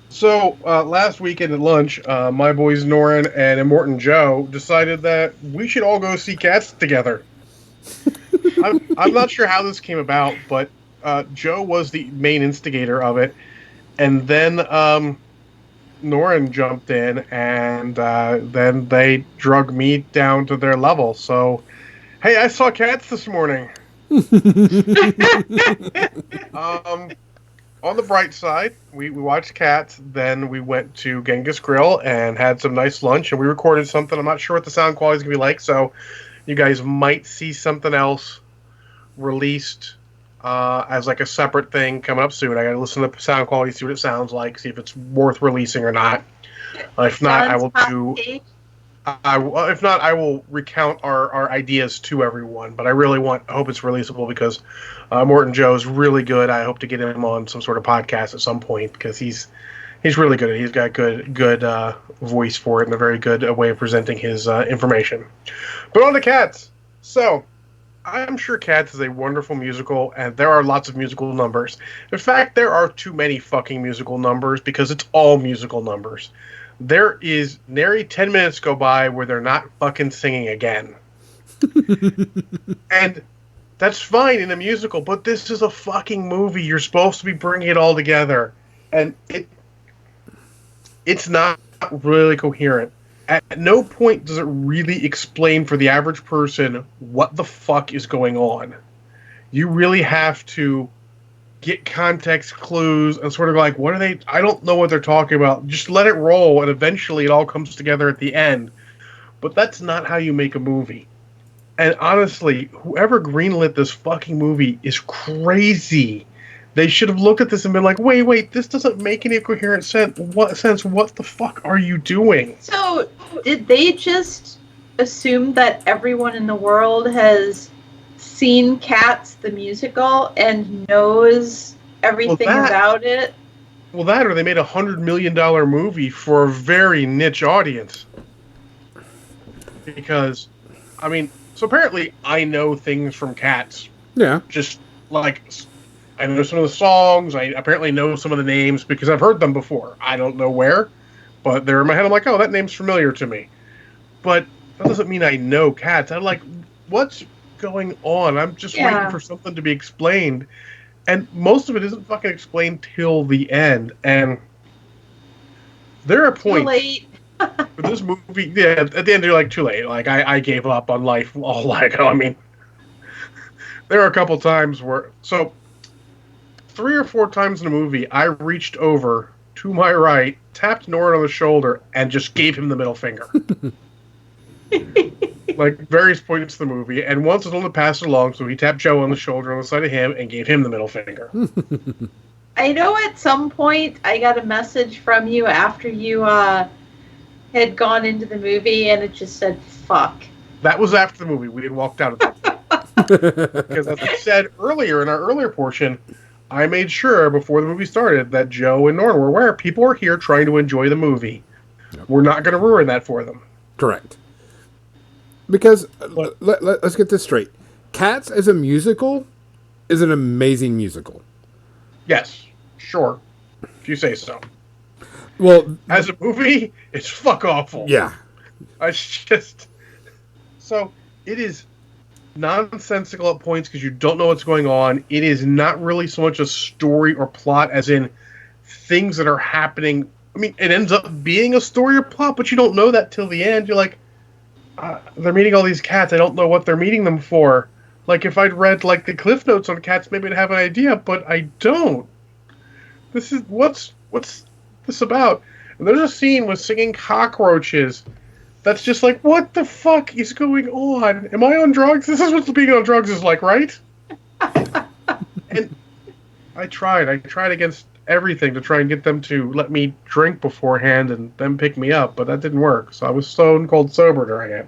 So, last weekend at lunch, my boys Norin and Immortan Joe decided that we should all go see Cats together. I'm not sure how this came about, but Joe was the main instigator of it. And then Norin jumped in, and then they drug me down to their level. So, hey, I saw Cats this morning. On the bright side, we watched Cats, then we went to Genghis Grill and had some nice lunch, and we recorded something. I'm not sure what the sound quality is going to be like, so you guys might see something else released as like a separate thing coming up soon. I got to listen to the sound quality, see what it sounds like, see if it's worth releasing or not. If not, I will do... if not, I will recount our ideas to everyone. But I really hope it's releasable because Morton Joe is really good. I hope to get him on some sort of podcast at some point because he's really good. He's got good voice for it and a very good way of presenting his information. But on to Cats. So I'm sure Cats is a wonderful musical, and there are lots of musical numbers. In fact, there are too many fucking musical numbers because it's all musical numbers. There is nary 10 minutes go by where they're not fucking singing again. And that's fine in a musical, but this is a fucking movie. You're supposed to be bringing it all together. And it's not really coherent. At no point does it really explain for the average person what the fuck is going on. You really have to get context clues and sort of like, what are they? I don't know what they're talking about. Just let it roll, and eventually it all comes together at the end. But that's not how you make a movie. And honestly, whoever greenlit this fucking movie is crazy. They should have looked at this and been like, wait, this doesn't make any coherent sense. What the fuck are you doing? So, did they just assume that everyone in the world has seen Cats the musical and knows everything about it. Well, that or they made $100 million movie for a very niche audience. Because, I mean, so apparently I know things from Cats. Yeah. Just like I know some of the songs. I apparently know some of the names because I've heard them before. I don't know where, but they're in my head. I'm like, oh, that name's familiar to me. But that doesn't mean I know Cats. I'm like, what's going on? I'm just waiting for something to be explained. And most of it isn't fucking explained till the end. And there are points for this movie. Yeah, at the end you're like, too late. Like I gave up on life all Lego. I mean, there are a couple times where 3 or 4 times in the movie I reached over to my right, tapped Norrin on the shoulder, and just gave him the middle finger. Like various points in the movie, and once was only passed along, so he tapped Joe on the shoulder on the side of him and gave him the middle finger. I know at some point I got a message from you after you had gone into the movie, and it just said "fuck." That was after the movie. We had walked out of it. Because as I said earlier in our earlier portion, I made sure before the movie started that Joe and Norrin were aware people are here trying to enjoy the movie. Yep. We're not going to ruin that for them. Correct. Because, let's get this straight. Cats as a musical is an amazing musical. Yes, sure. If you say so. Well, as a movie, it's fuck awful. Yeah. It's just... So, it is nonsensical at points because you don't know what's going on. It is not really so much a story or plot as in things that are happening. I mean, it ends up being a story or plot, but you don't know that till the end. You're like, they're meeting all these cats. I don't know what they're meeting them for. Like, if I'd read, like, the Cliff Notes on Cats, maybe I'd have an idea, but I don't. This is... What's this about? And there's a scene with singing cockroaches that's just like, what the fuck is going on? Am I on drugs? This is what being on drugs is like, right? And I tried against everything to try and get them to let me drink beforehand and then pick me up, but that didn't work. So I was stone cold sober during it.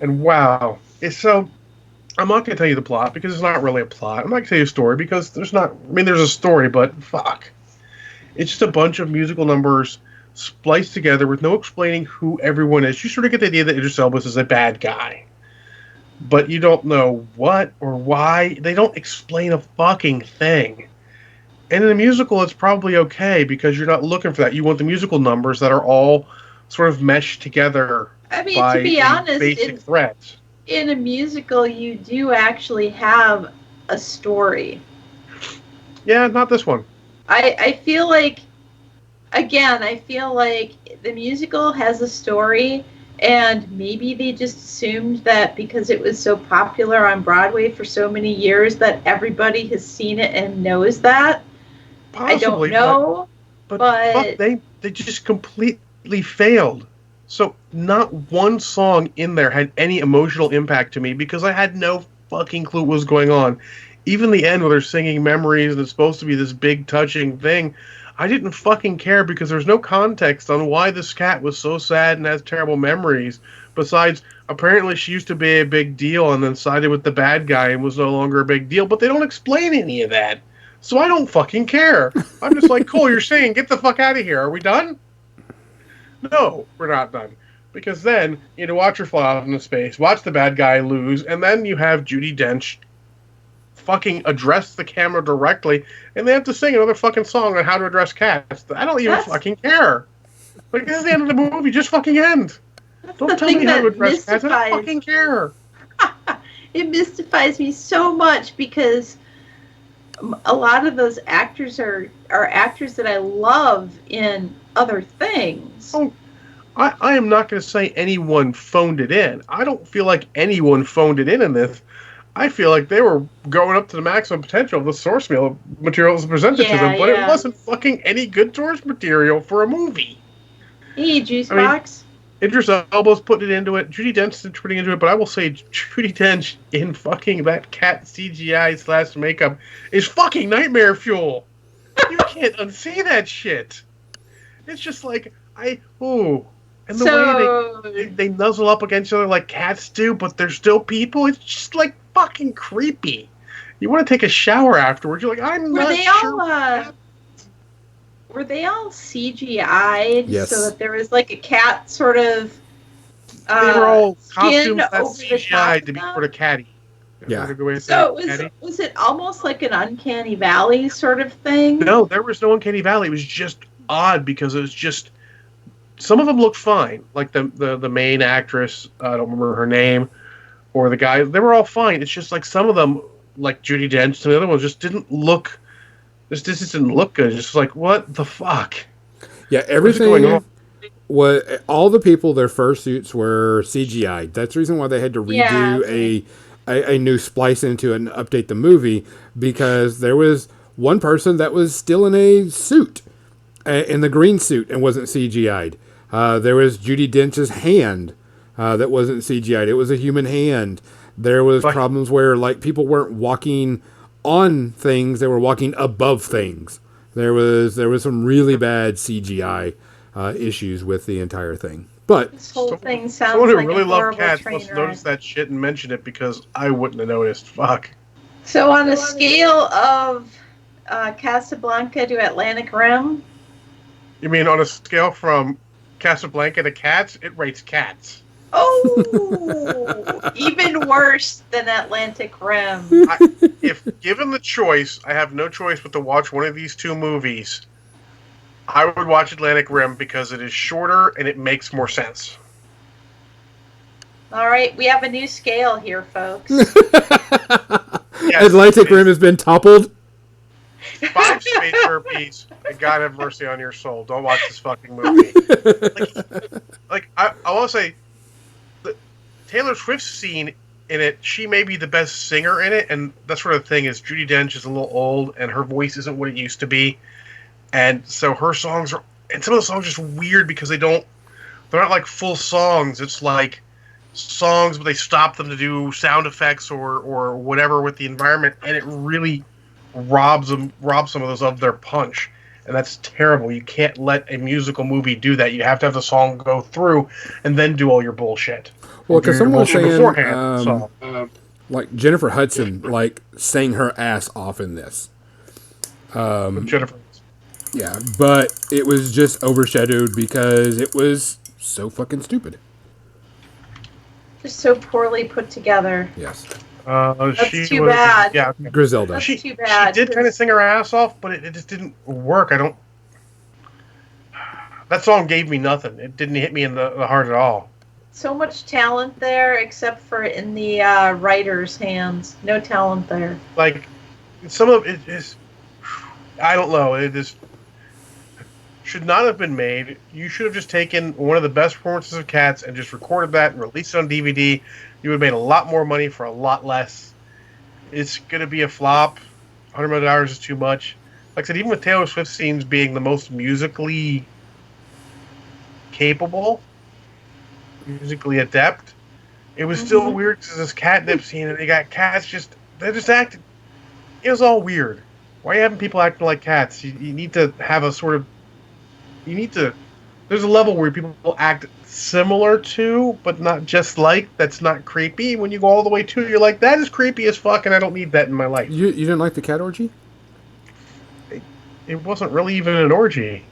And wow. I'm not going to tell you the plot because it's not really a plot. I'm not going to tell you a story because there's a story, but fuck. It's just a bunch of musical numbers spliced together with no explaining who everyone is. You sort of get the idea that Idris Elba is a bad guy. But you don't know what or why. They don't explain a fucking thing. And in a musical, it's probably okay because you're not looking for that. You want the musical numbers that are all sort of meshed together. I mean, to be honest, basic threads. In a musical, you do actually have a story. Yeah, not this one. I feel like, again, the musical has a story, and maybe they just assumed that because it was so popular on Broadway for so many years that everybody has seen it and knows that. Possibly, I don't know, but they just completely failed. So not one song in there had any emotional impact to me because I had no fucking clue what was going on. Even the end where they're singing Memories and it's supposed to be this big touching thing, I didn't fucking care because there's no context on why this cat was so sad and has terrible memories. Besides, apparently she used to be a big deal and then sided with the bad guy and was no longer a big deal, but they don't explain any of that. So I don't fucking care. I'm just like, cool, you're saying, get the fuck out of here. Are we done? No, we're not done. Because then you had to watch her fly off into space, watch the bad guy lose, and then you have Judi Dench fucking address the camera directly, and they have to sing another fucking song on how to address cats. I don't even fucking care. Like, this is the end of the movie. Just fucking end. Don't tell me how to address cats. I don't fucking care. It mystifies me so much because a lot of those actors are actors that I love in other things. Oh, I am not going to say anyone phoned it in. I don't feel like anyone phoned it in this. I feel like they were going up to the maximum potential of the source material that was presented to them, but it wasn't fucking any good source material for a movie. Hey, Juicebox. Idris Elba's putting it into it. Judi Dench is putting it into it, but I will say Judi Dench in fucking that cat CGI / makeup is fucking nightmare fuel. You can't unsee that shit. It's just like, And the So way they nuzzle up against each other like cats do, but they're still people. It's just like fucking creepy. You want to take a shower afterwards. You're like, I'm were not they sure. all were they all CGI'd Yes. so that there was like a cat sort of They were all skin costumes that over the top CGI of to be them? sort of catty. Yeah. Is that a good way to say So catty? was it almost like an uncanny valley sort of thing? No, there was no Uncanny Valley. It was just odd because it was just some of them looked fine, like the main actress. I don't remember her name, or the guy. They were all fine. It's just like some of them, like Judi Dench, and the other ones, just didn't look. This just didn't look good. Just like what the fuck. Yeah, What's going everything on? was all the people. Their fursuits were CGI. That's the reason why they had to redo Yeah, okay. a new splice into it and update the movie, because there was one person that was still in a suit, in the green suit, and wasn't CGI'd. There was Judi Dench's hand that wasn't CGI'd. It was a human hand. There was Like- problems where like people weren't walking on things; they were walking above things. There was some really bad CGI issues with the entire thing. But This whole thing sounds Someone who like really a loved horrible cats train must wreck. notice that shit and mention it because I wouldn't have noticed. Fuck. So on a scale of Casablanca to Atlantic Rim, You mean on a scale from Casablanca to Cats? It rates Cats. oh, even worse than Atlantic Rim. If given the choice, I have no choice but to watch one of these two movies. I would watch Atlantic Rim because it is shorter and it makes more sense. All right, we have a new scale here, folks. Yes, Atlantic it Rim is has been toppled. 5 space burpees, and God have mercy on your soul. Don't watch this fucking movie. I want to say, the Taylor Swift's scene in it, she may be the best singer in it, and that sort of thing is Judi Dench is a little old, and her voice isn't what it used to be. And so her songs are, and some of the songs are just weird because they're not like full songs. It's like songs, but they stop them to do sound effects or whatever with the environment, and it really robs some of those of their punch. And that's terrible. You can't let a musical movie do that. You have to have the song go through and then do all your bullshit. Well, Do your because someone was bullshit saying, beforehand. So, like Jennifer Hudson, like sang her ass off in this. Jennifer. Yeah, but it was just overshadowed because it was so fucking stupid. Just so poorly put together. Yes, She too was, bad. Yeah, Griselda. That's she, too bad, she did kind of 'cause- sing her ass off, but it just didn't work. That song gave me nothing. It didn't hit me in the heart at all. So much talent there, except for in the writer's hands. No talent there. Like, some of it is, I don't know, it just should not have been made. You should have just taken one of the best performances of Cats and just recorded that and released it on DVD. You would have made a lot more money for a lot less. It's going to be a flop. $100 million is too much. Like I said, even with Taylor Swift scenes being the most musically capable, musically adept, it was still weird because this catnip scene and they got cats they're just acting. It was all weird. Why are you having people acting like cats? You need to have a sort of. There's a level where people act similar to, but not just like. That's not creepy. When you go all the way to, you're like, that is creepy as fuck, and I don't need that in my life. You didn't like the cat orgy? It wasn't really even an orgy.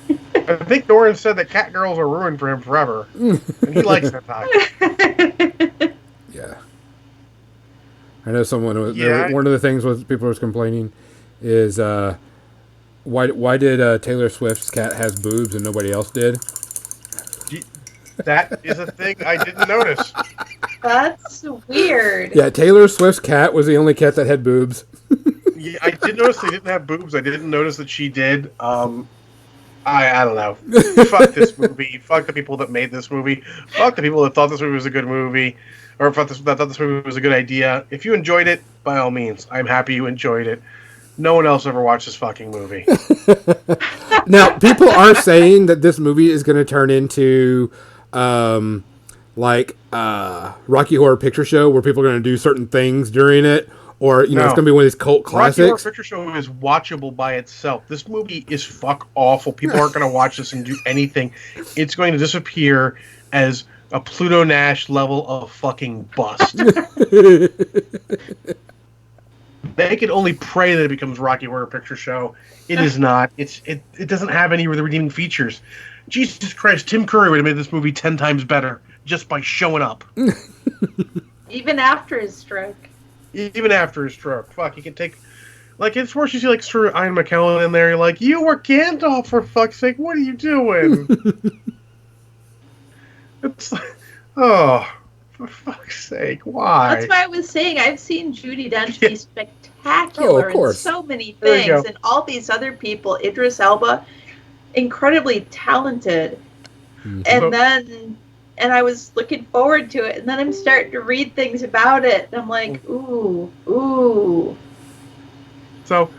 I think Doran said that cat girls are ruined for him forever, and he likes that talk. Yeah. I know someone was. Yeah. One of the things was people was complaining is why did Taylor Swift's cat has boobs and nobody else did? That is a thing I didn't notice. That's weird. Yeah, Taylor Swift's cat was the only cat that had boobs. Yeah, I did notice they didn't have boobs. I didn't notice that she did. I don't know. Fuck this movie. Fuck the people that made this movie. Fuck the people that thought this movie was a good movie, or that thought this movie was a good idea. If you enjoyed it, by all means, I'm happy you enjoyed it. No one else ever watched this fucking movie. Now, people are saying that this movie is going to turn into Rocky Horror Picture Show, where people are going to do certain things during it, or it's No. going to be one of these cult Rocky Horror classics. Picture Show is watchable by itself. This movie is fuck awful. People aren't going to watch this and do anything. It's going to disappear as a Pluto Nash level of fucking bust. They can only pray that it becomes Rocky Horror Picture Show. It is not. It doesn't have any of the redeeming features. Jesus Christ, Tim Curry would have made this movie 10 times better just by showing up. Even after his stroke. Even after his stroke. Fuck, he can take... Like, it's worse you see, like, Sir Ian McKellen in there. You're like, you were Gandalf, for fuck's sake. What are you doing? It's like, oh, for fuck's sake, why? That's why I was saying I've seen Judi Dench Yeah. be spectacular in course. so many There you things, go. and all these other people, Idris Elba, incredibly talented. But- And I was looking forward to it, and then I'm starting to read things about it, and I'm like, ooh. So,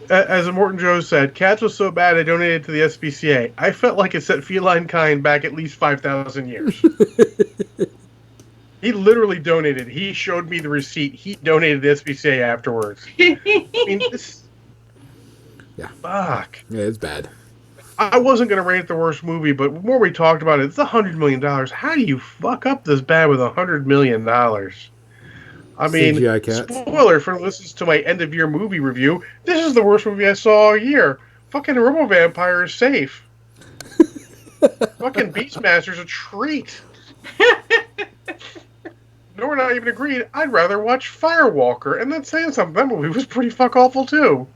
as Morton Joe said, Cats was so bad I donated to the SPCA. I felt like it set feline kind back at least 5,000 years. He literally donated. He showed me the receipt. He donated to the SPCA afterwards. I mean, this... Yeah. Fuck. Yeah, it's bad. I wasn't going to rate it the worst movie, but the more we talked about it, it's $100 million. How do you fuck up this bad with $100 million? I mean, CGI cats. spoiler for listeners to my end of year movie review. This is the worst movie I saw all year. Fucking Robo Vampire is safe. Fucking Beastmaster's a treat. No, we're not even agreed. I'd rather watch Firewalker, and that's saying something. That movie was pretty fuck awful too.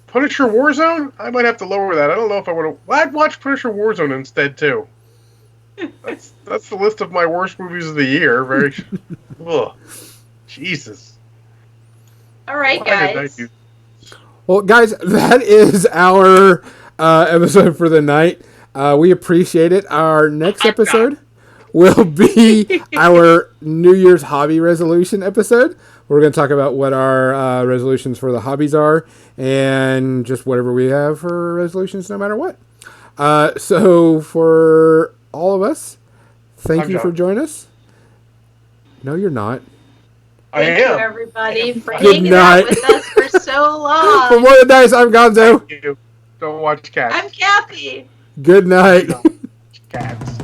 Punisher Warzone? I might have to lower that. I don't know if I would have. I'd watch Punisher Warzone instead too. That's the list of my worst movies of the year. Very. Ugh. Jesus. All right, Why did I guys. do- Well, guys, that is our episode for the night. We appreciate it. Our next episode will be our New Year's hobby resolution episode. We're going to talk about what our resolutions for the hobbies are and just whatever we have for resolutions, no matter what. So for all of us, thank I'm you for John. joining us. No, you're not. Thank you, am. everybody, for Good hanging night. out with us for so For long. more than dice, I'm Gonzo. Thank you. Don't watch Cats. I'm Kathy. Good night. Cats.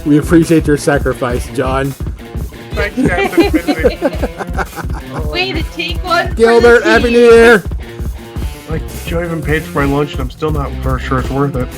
We appreciate your sacrifice, John. Thanks, Cats. It's busy. Way to take one for Gilbert, the Happy team. New Year. Like, Joe even paid for my lunch, and I'm still not sure it's worth it.